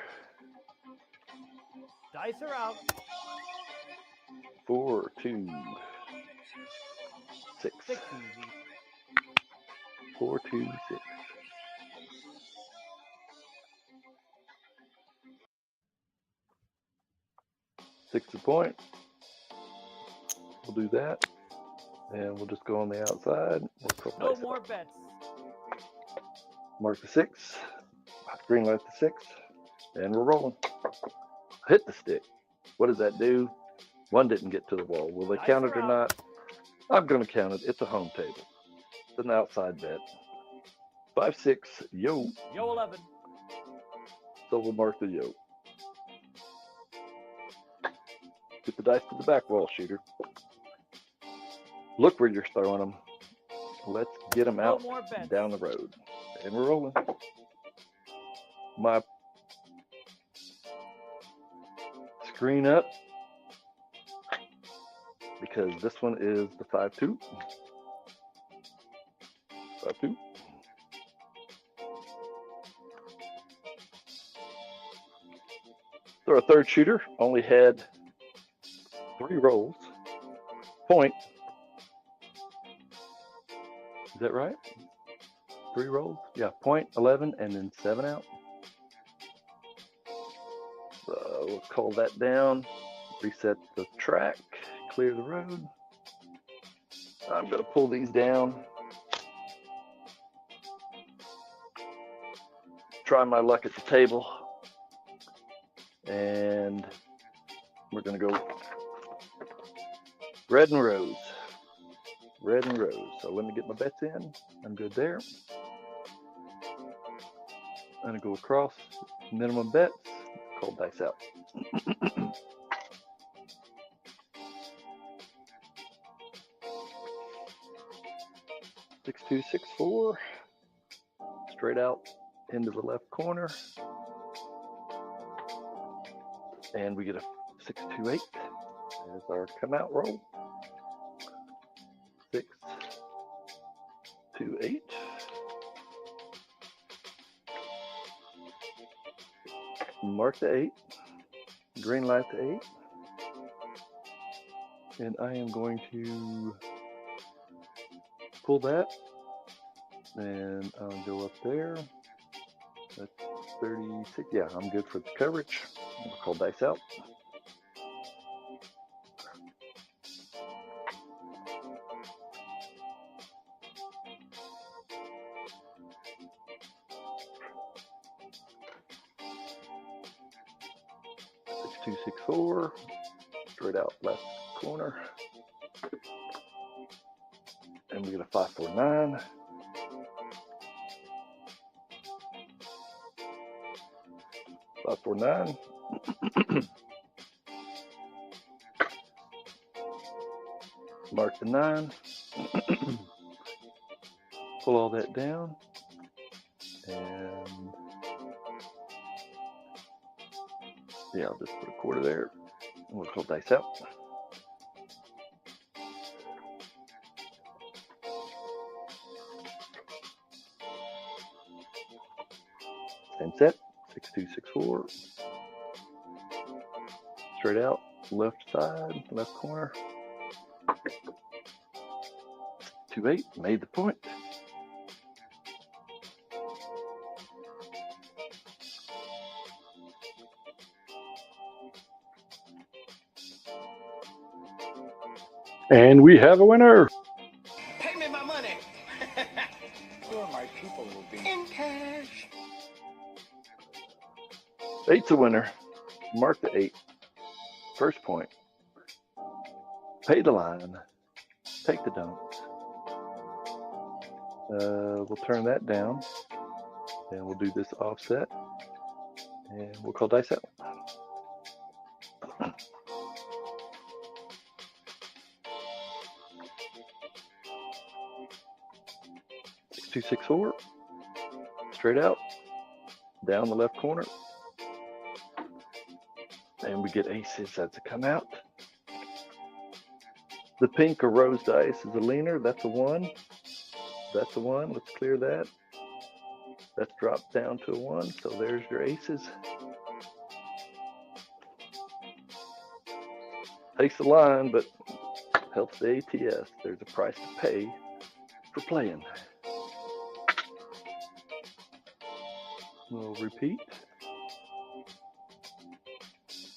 Dice are out. 4, 2, 6. 6 easy. 4, 2, 6. 6 a point. We'll do that. And we'll just go on the outside. We'll No more bets. Mark the 6. Green light the 6. And we're rolling. Hit the stick. What does that do? 1 didn't get to the wall. Will they count it or not? I'm going to count it. It's a home table. It's an outside bet. 5, 6, yo. Yo 11. So we'll mark the yo. Get the dice to the back wall, shooter. Look where you're throwing them. Let's get them out and down the road. And we're rolling. My screen up. because this one is the 5-2. 5-2. So our third shooter only had 3 rolls. Point. Is that right? 3 rolls? Yeah, point, 11, and then 7 out. So we'll call that down, reset the track, clear the road. I'm going to pull these down. Try my luck at the table. And we're going to go red and rose. Red and rose. So let me get my bets in. I'm good there. I'm going to go across minimum bets. Call dice out. 6-2-6-4. Straight out into the left corner. And we get a 6-2-8 as our come out roll. 6-2-8. Mark the 8. Green light the 8. And I am going to pull that. And I'll go up there. That's 36. Yeah, I'm good for the coverage. We'll call dice out. Six, 2, 6, 4. Straight out left corner. And we get a 5-4-9. Five, 4, 9. Mark the 9. Pull all that down. And yeah, I'll just put a quarter there. And we'll call dice out. Same set. 6-2-6-4. Straight out, left side, left corner. 2-8, made the point. And we have a winner. Pay me my money. Sure, my people will be in cash. 8's a winner. Mark the 8. First point. Pay the line. Take the don'ts. We'll turn that down. And we'll do this offset. And we'll call dice out. Six, 2, 6, 4. Straight out. Down the left corner. And we get aces. That's a come out. The pink or rose dice is a leaner. That's a 1. That's a 1. Let's clear that. That's dropped down to a 1. So there's your aces. Takes the line, but helps the ATS. There's a price to pay for playing. We'll repeat.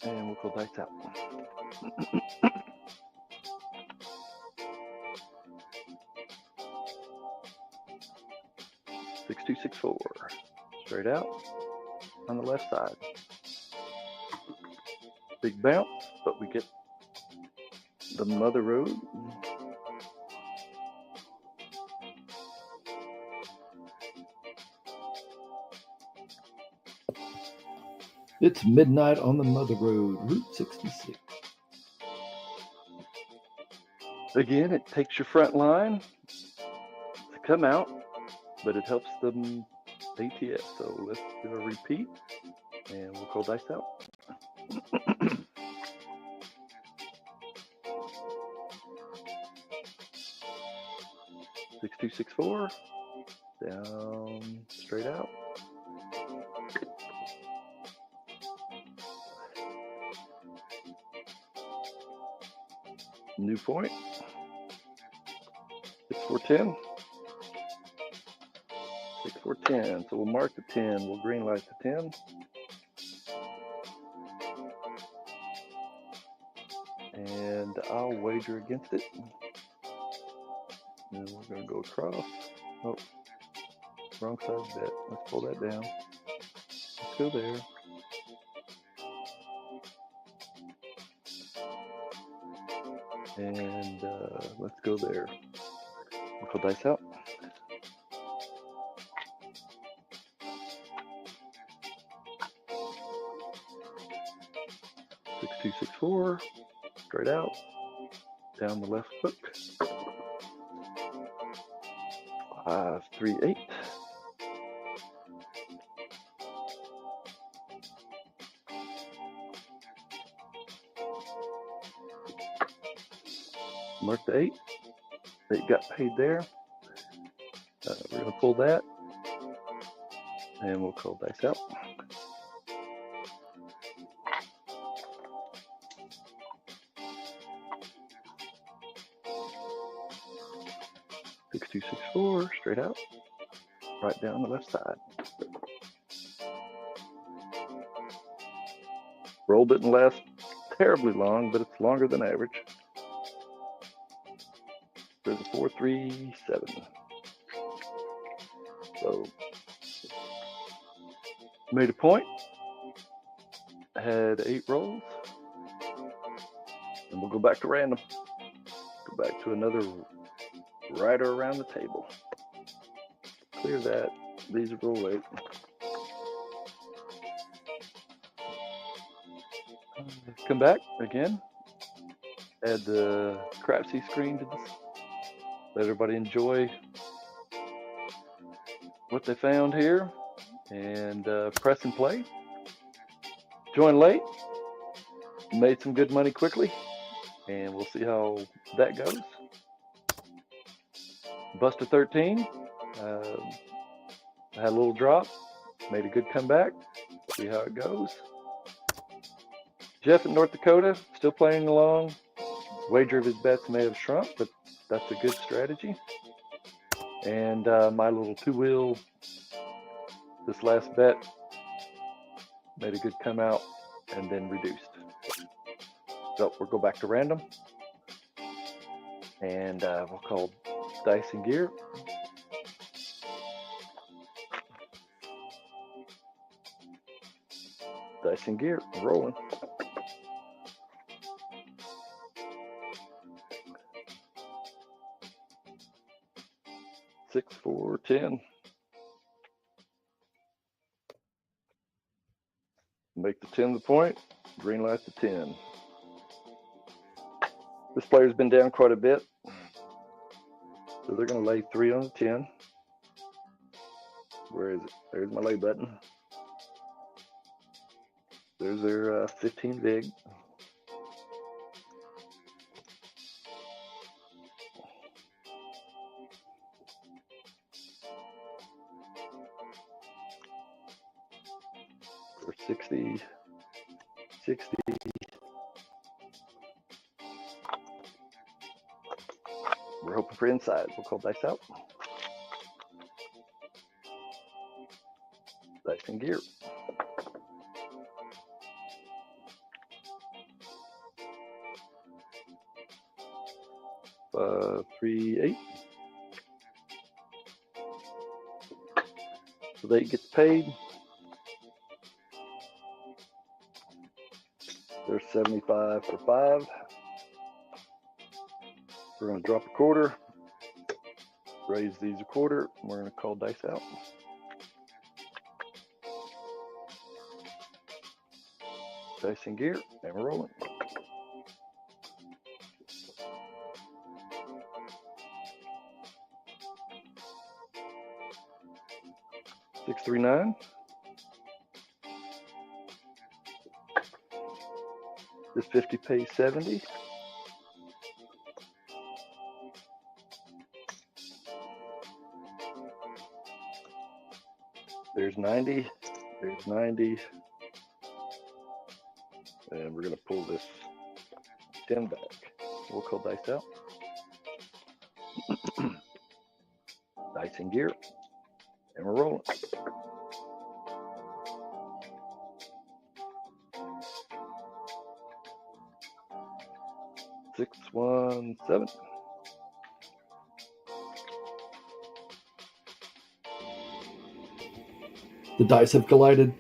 And we'll call dice out. Six, 2, 6, 4. Straight out on the left side. Big bounce, but we get the mother road. It's midnight on the Mother Road, Route 66. Again, it takes your front line to come out, but it helps them ATS. So let's do a repeat, and we'll call dice out. 6264. Down, straight out. New point. 6410. 6410. So we'll mark the 10. We'll green light the 10. And I'll wager against it. And we're going to go across. Oh, wrong side of the bet. Let's pull that down. Let's go there. And let's go there. We'll pull dice out. Six, 2, 6, 4. Straight out. Down the left hook. 5, 3, 8. Mark the 8. 8 got paid there. We're going to pull that. And we'll call dice out. Six, 2, 6, 4. Straight out. Right down the left side. Roll didn't last terribly long, but it's longer than average. There's a 4, 3, 7. So made a point. Had 8 rolls. And we'll go back to random. Go back to another rider around the table. Clear that. These are roll 8. Come back again. Add the crapsee screen to this. Let everybody enjoy what they found here. And press and play. Join late. Made some good money quickly. And we'll see how that goes. Busted 13. Had a little drop. Made a good comeback. See how it goes. Jeff in North Dakota, still playing along. Wager of his bets may have shrunk, but that's a good strategy. And my little two-wheel, this last bet, made a good come out and then reduced. So we'll go back to random. And we'll call dice and gear. Dice and gear, rolling. Six, 4, 10. Make the 10 the point. Green light the 10. This player's been down quite a bit. So they're going to lay 3 on the 10. Where is it? There's my lay button. There's their 15 big. For 60, 60. We're hoping for inside. We'll call dice out. Dice and gear. Three, 8. So the 8 gets paid. There's 75 for 5. We're going to drop a quarter, raise these a quarter, and we're going to call dice out. Dice and gear, and we're rolling. Six, 3, 9. This 50 pays 70. There's 90. There's 90. And we're going to pull this 10 back. We'll call dice out. Dice in gear. And we're rolling. 617. The dice have collided.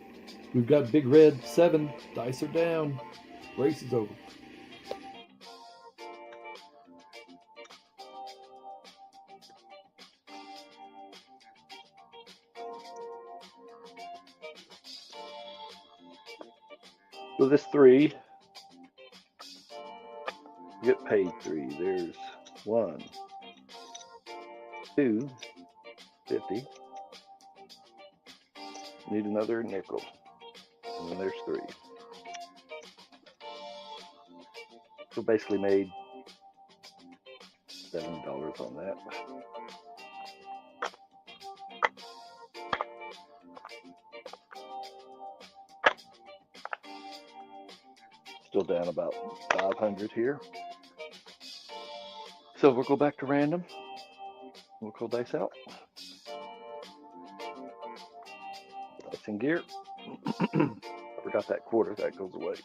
We've got big red 7. Dice are down. Race is over. So this 3, we get paid 3. There's 1, 2, 50. Need another nickel. And then there's 3. So basically made $7 on that. Still down about 500 here. So we'll go back to random. We'll call dice out. Dice in gear. Forgot that quarter, that goes away.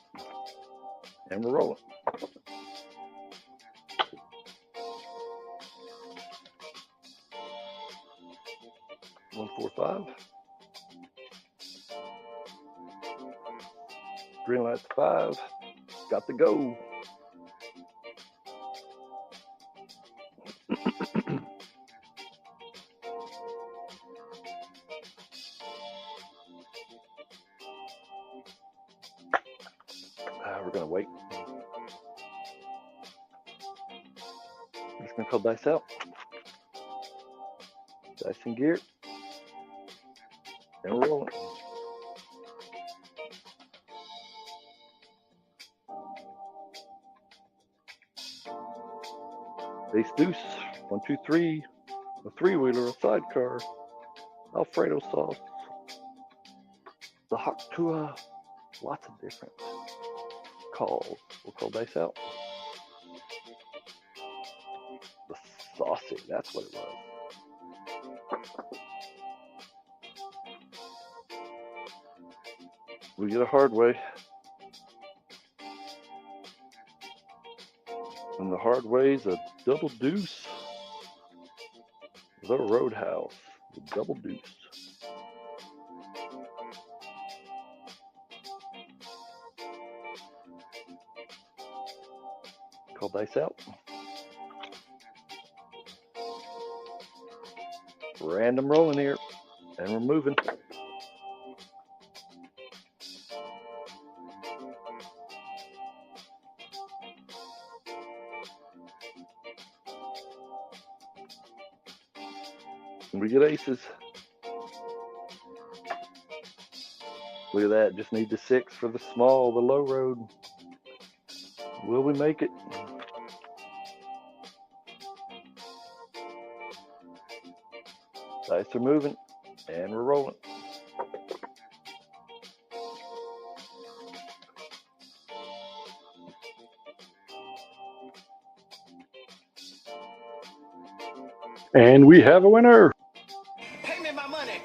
And we're rolling. One, 4, 5. Green light's 5. Got the go. We're gonna wait. I'm just gonna call dice out. Dice in gear. And we're rolling. Ace deuce. 1, 2, 3. A 3-wheeler, a sidecar. Alfredo sauce. The hot tua. Lots of different calls. We'll call dice out. The saucy, that's what it was. We get a hard way. And the hard way's a double deuce. The Roadhouse, the double deuce. Call dice out. Random rolling here, and we're moving. And we get aces. Look at that, just need the 6 for the small, the low road. Will we make it? Dice are moving, and we're rolling. And we have a winner. Pay me my money.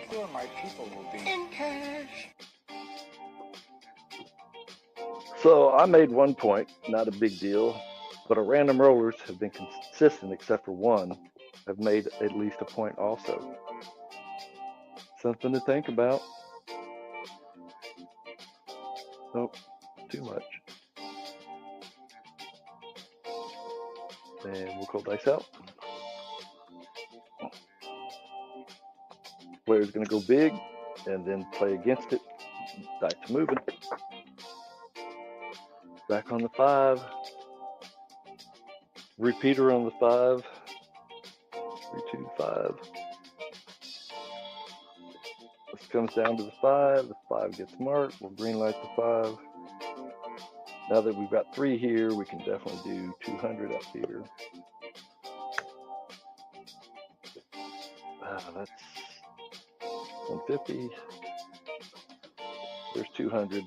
Sure, my people will be in cash. So I made 1 point, not a big deal, but our random rollers have been consistent except for 1, have made at least a point also. Something to think about. Nope, too much. And we'll call dice out. Player's gonna go big and then play against it. Dice moving. Back on the 5. Repeater on the 5. 3, 2, 5. This comes down to the 5. The 5 gets marked. We'll green light the 5. Now that we've got 3 here, we can definitely do 200 up here. That's 150. There's 200.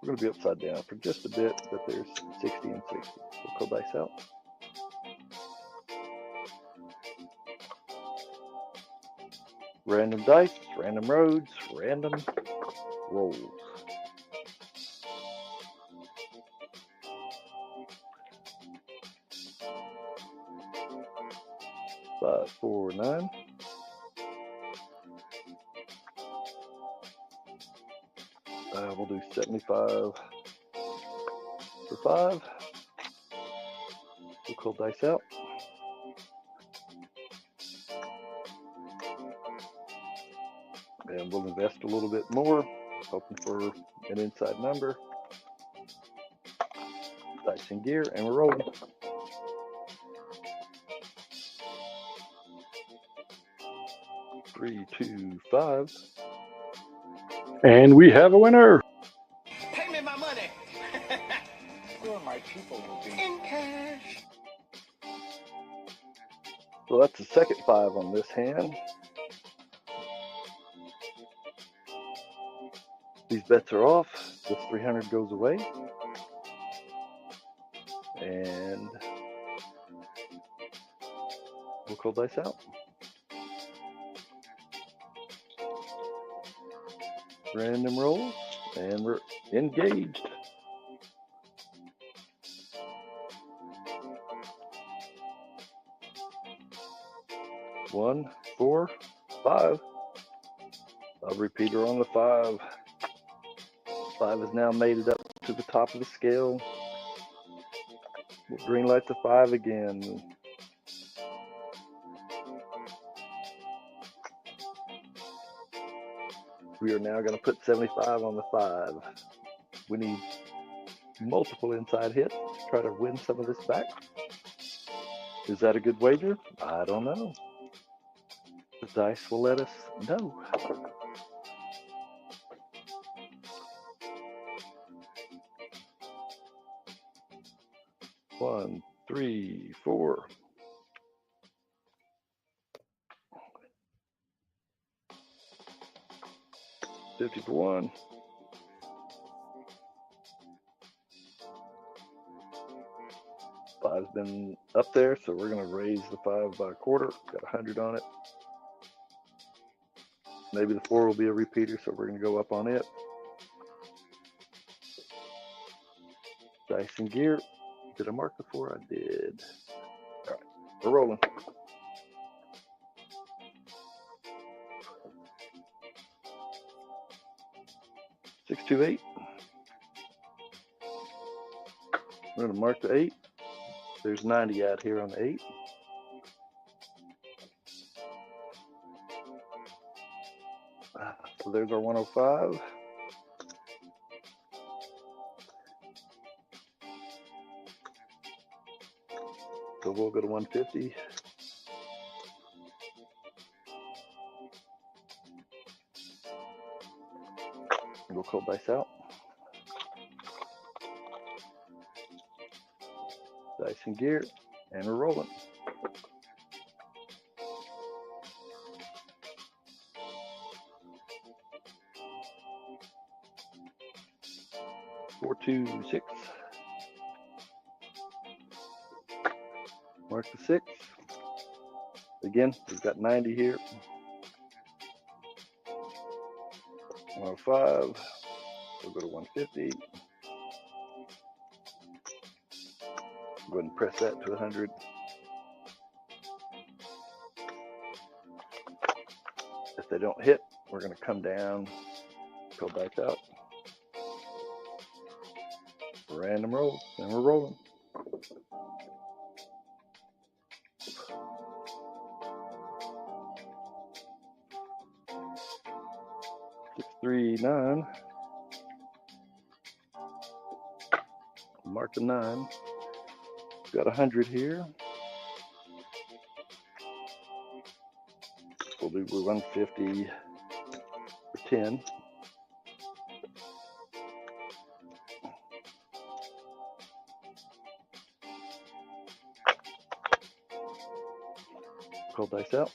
We're going to be upside down for just a bit, but there's 60 and 60. We'll call dice out. Random dice, random roads, random rolls. 5, 4, 9. We'll do 75 for 5. We'll call dice out. And we'll invest a little bit more, hoping for an inside number. Dice in gear, and we're rolling. Three, 2, 5. And we have a winner. Pay me my money. Sure, my people will be in cash. So that's the second 5 on this hand. These bets are off. This 300 goes away. And we'll call dice out. Random rolls, and we're engaged. One, 4, 5. A repeater on the 5. 5 has now made it up to the top of the scale. We'll green light the 5 again. We are now going to put 75 on the 5. We need multiple inside hits to try to win some of this back. Is that a good wager? I don't know. The dice will let us know. One, 3, 4. $50 for 1. Five's been up there, so we're going to raise the 5 by a quarter. Got 100 on it. Maybe the 4 will be a repeater, so we're going to go up on it. Dice and gear. Did I mark the 4? I did. All right, we're rolling. Six, 2, 8. I'm going to mark the 8. There's 90 out here on the 8. So there's our 105. So we'll go to 150. We'll call dice out. Dice and gear, and we're rolling. Four, 2, 6. Mark the 6. Again, we've got 90 here. 105. We'll go to 150. Go ahead and press that to 100. If they don't hit, we're going to come down, go back out. Random roll, and we're rolling. Six, 3, 9. Mark the 9. Got 100 here. We'll do 150 for 10. Call dice out.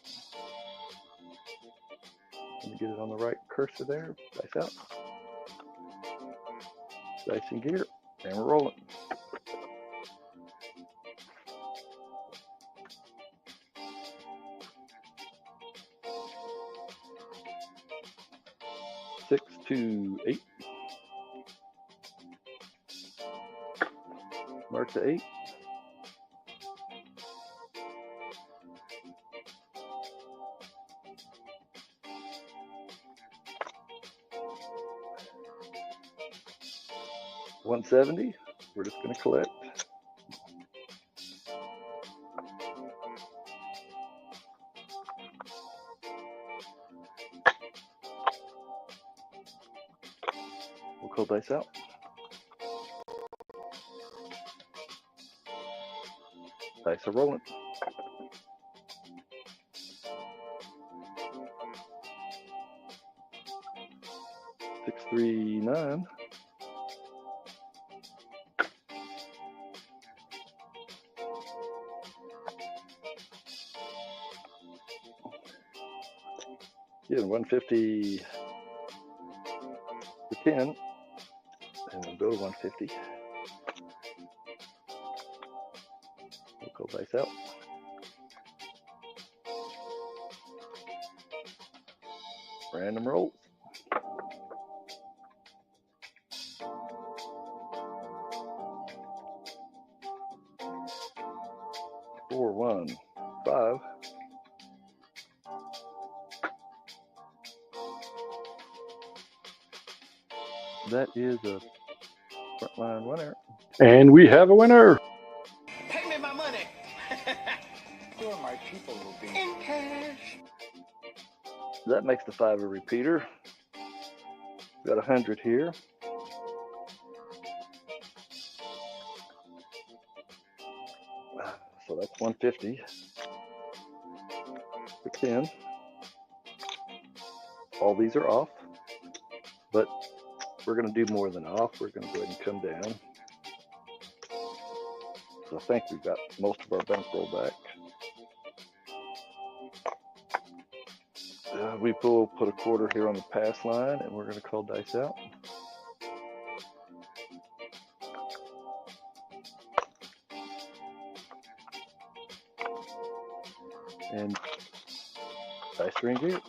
Let me get it on the right cursor there. Dice out. Dice in gear. And we're rolling. Six, 2, 8. Mark the 8. $170. We're just going to collect. We'll call dice out. Dice are rolling. Six, 3, 9. Yeah, 150 to 10, and we'll go to 150. We'll call dice out. Random rolls. Four, 1, 5. That is a frontline winner. And we have a winner. Pay me my money. Sure, my people will be in cash. That makes the 5 a repeater. Got 100 here. So that's 150 for 10. All these are off, but we're going to do more than off. We're going to go ahead and come down. So I think we've got most of our bankroll back. We will put a quarter here on the pass line, and we're going to call dice out. And dice are in gear.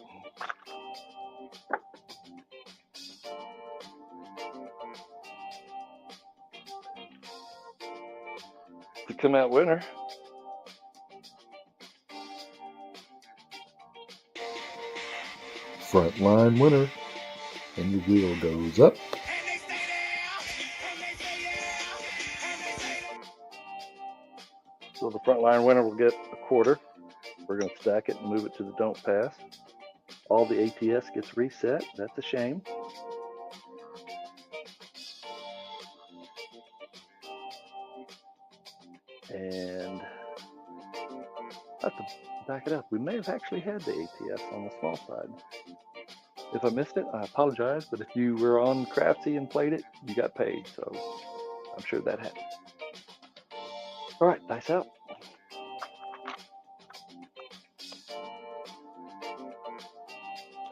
To come out winner, Frontline winner. And the wheel goes up. so the frontline winner will get a quarter. We're going to stack it and move it to the don't pass. All the ATS gets reset. That's a shame. And I have to back it up. We may have actually had the ATS on the small side. If I missed it, I apologize. But if you were on crapsee and played it, you got paid. So I'm sure that happened. All right, dice out.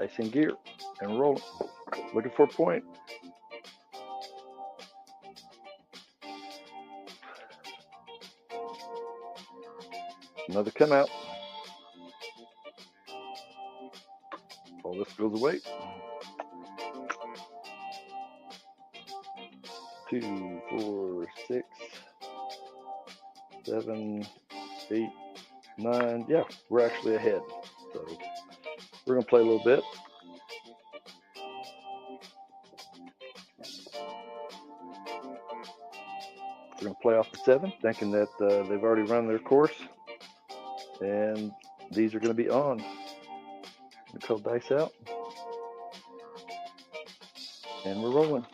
Dice in gear and roll. Looking for a point. Another come out. All this goes away. 2, 4, 6, 7, 8, 9. Yeah, we're actually ahead. So we're going to play a little bit. We're going to play off the 7, thinking that they've already run their course. And these are going to be on. We call dice out. And we're rolling.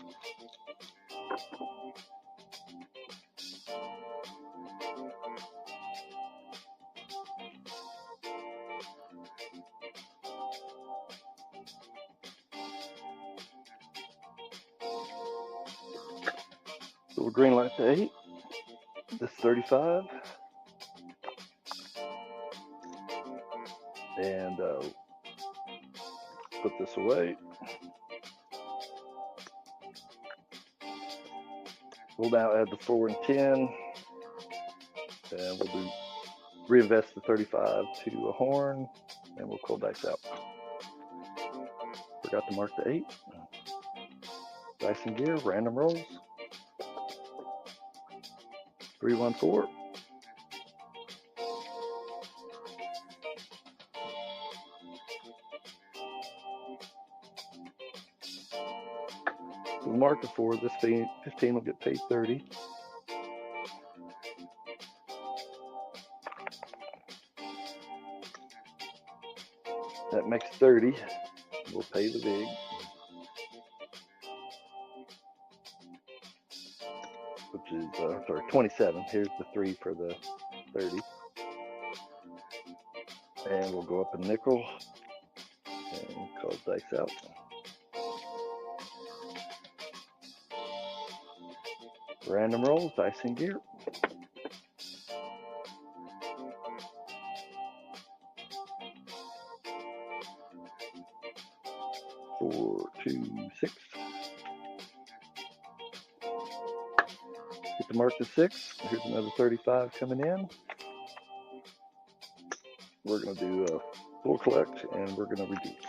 So we'll green light to 8. This 35. And put this away. We'll now add the 4 and 10, and we'll do reinvest the 35 to a horn, and we'll cold dice out. Forgot to mark the 8. Dice and gear, random rolls. 3, 1, 4. We'll mark the 4. This 15 will get paid 30. That makes 30. We'll pay the big. Which is, sorry, 27. Here's the 3 for the 30. And we'll go up a nickel and call dice out. Random rolls, dice and gear. 4, 2, 6. Get to mark the 6. Here's another 35 coming in. We're going to do a full collect, and we're going to reduce.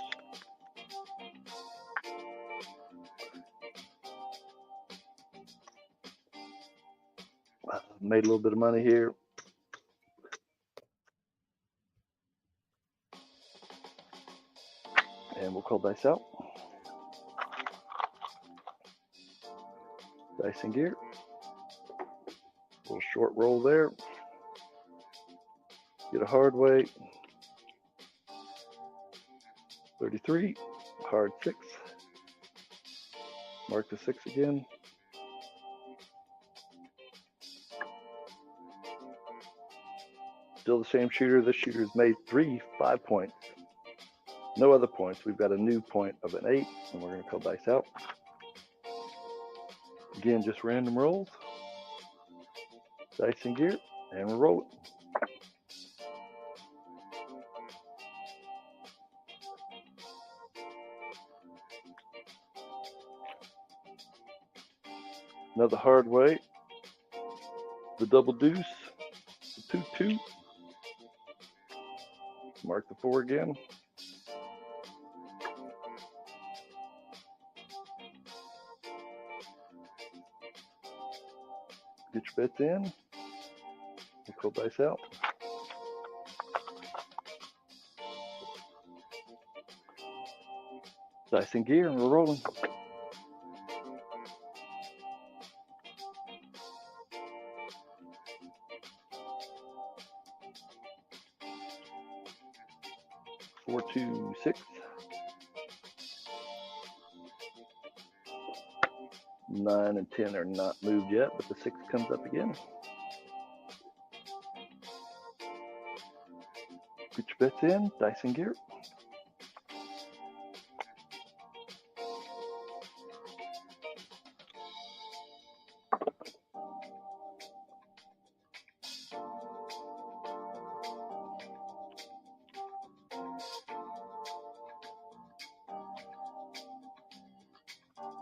Made a little bit of money here. And we'll call dice out. Dice and gear. A little short roll there. Get a hard weight. 33. Hard 6. Mark the 6 again. Still the same shooter. This shooter's made 3 5 points. No other points. We've got a new point of an 8, and we're going to call dice out. Again, just random rolls. Dice and gear, and we'll roll it. Another hard weight. The double deuce. The 2-2. Mark the 4 again. Get your bets in. We'll call dice out. Dice and gear, and we're rolling. Four, 2, 6. 9 and 10 are not moved yet, but the 6 comes up again. Get your bets in, dice and gear.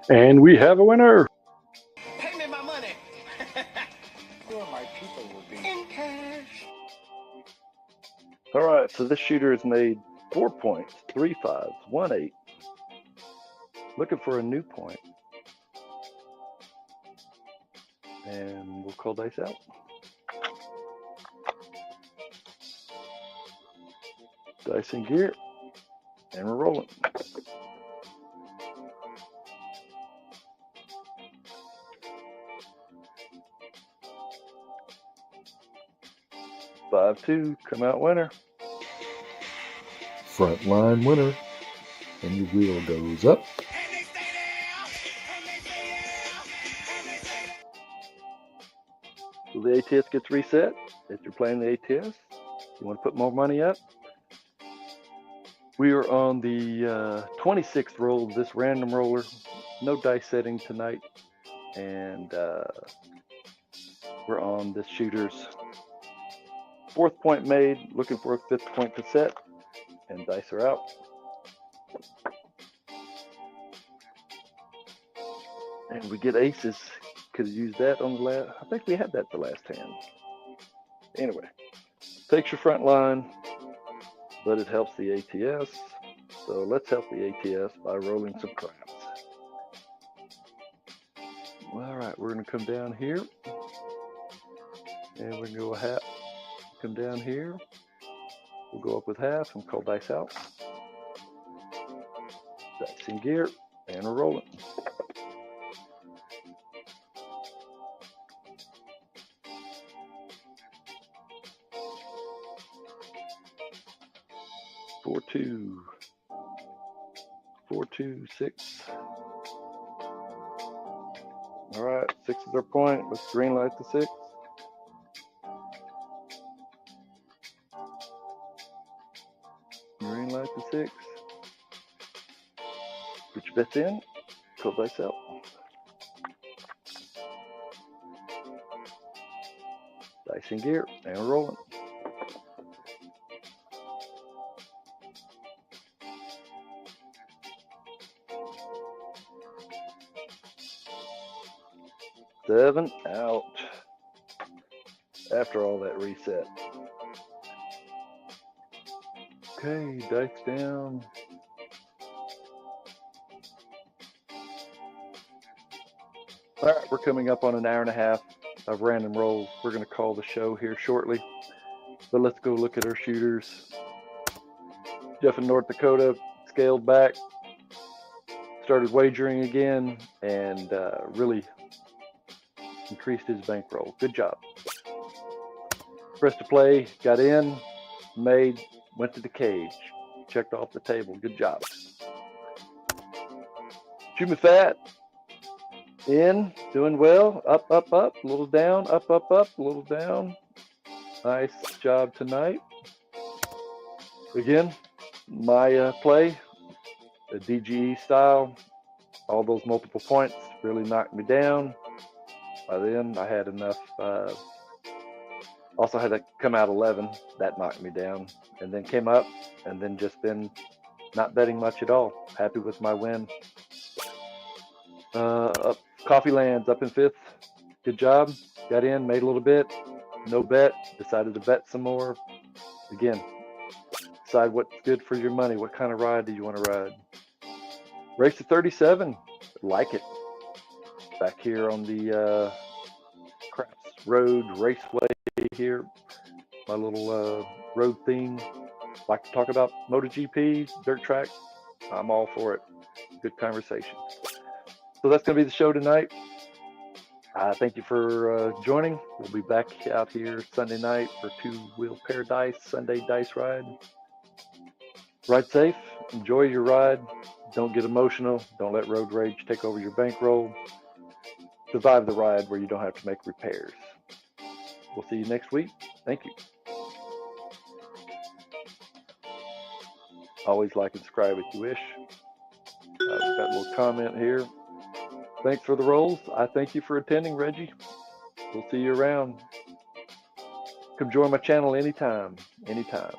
And we have a winner. Pay me my money. Sure, my people will be in cash. All right, so this shooter has made 4 points, 3 5s, 1 8. Looking for a new point. And we'll call dice out. Dice and gear, and we're rolling. Five, 2, come out winner. Frontline winner. And your wheel goes up. So the ATS gets reset. If you're playing the ATS, you want to put more money up. We are on the 26th roll of this random roller. No dice setting tonight. And we're on this shooter's 4th point made, looking for a 5th point to set, and dice are out. And we get aces. Could have used that on the last. I think we had that the last hand. Anyway, takes your front line, but it helps the ATS. So let's help the ATS by rolling some craps. All right, we're going to come down here. And we can go half. Come down here. We'll go up with half and call dice out. Dice in gear, and we're rolling. Four, two, 4, 2, 6. All right, 6 is our point. Let's green light the 6. Green light the 6. Put your bets in. Call dice out. Dice in gear, and we're rolling. Seven out. After all that reset. Okay, dice down. All right, we're coming up on an hour and a half of random rolls. We're going to call the show here shortly, but let's go look at our shooters. Jeff in North Dakota scaled back, started wagering again, and really increased his bankroll. Good job. Press to play, got in, made, went to the cage, checked off the table. Good job. Jimmy Fat, in, doing well, up, up, up, a little down, up, up, up, a little down. Nice job tonight. Again, my play, the DGE style, all those multiple points really knocked me down. By then, I had enough. Also had to come out 11. That knocked me down. And then came up, and then just been not betting much at all. Happy with my win. Up, Coffee Lands up in 5th. Good job. Got in, made a little bit. No bet. Decided to bet some more. Again, decide what's good for your money. What kind of ride do you want to ride? Race to 37. Like it. Back here on the Craps Road Raceway here. My little road theme. Like to talk about MotoGP, dirt track. I'm all for it. Good conversation. So that's going to be the show tonight. Thank you for joining. We'll be back out here Sunday night for Two Wheel Paradise Sunday Dice Ride. Ride safe. Enjoy your ride. Don't get emotional. Don't let road rage take over your bankroll. Survive the ride where you don't have to make repairs. We'll see you next week. Thank you. Always like and subscribe if you wish. We've got a little comment here. Thanks for the rolls. I thank you for attending, Reggie. We'll see you around. Come join my channel anytime. Anytime.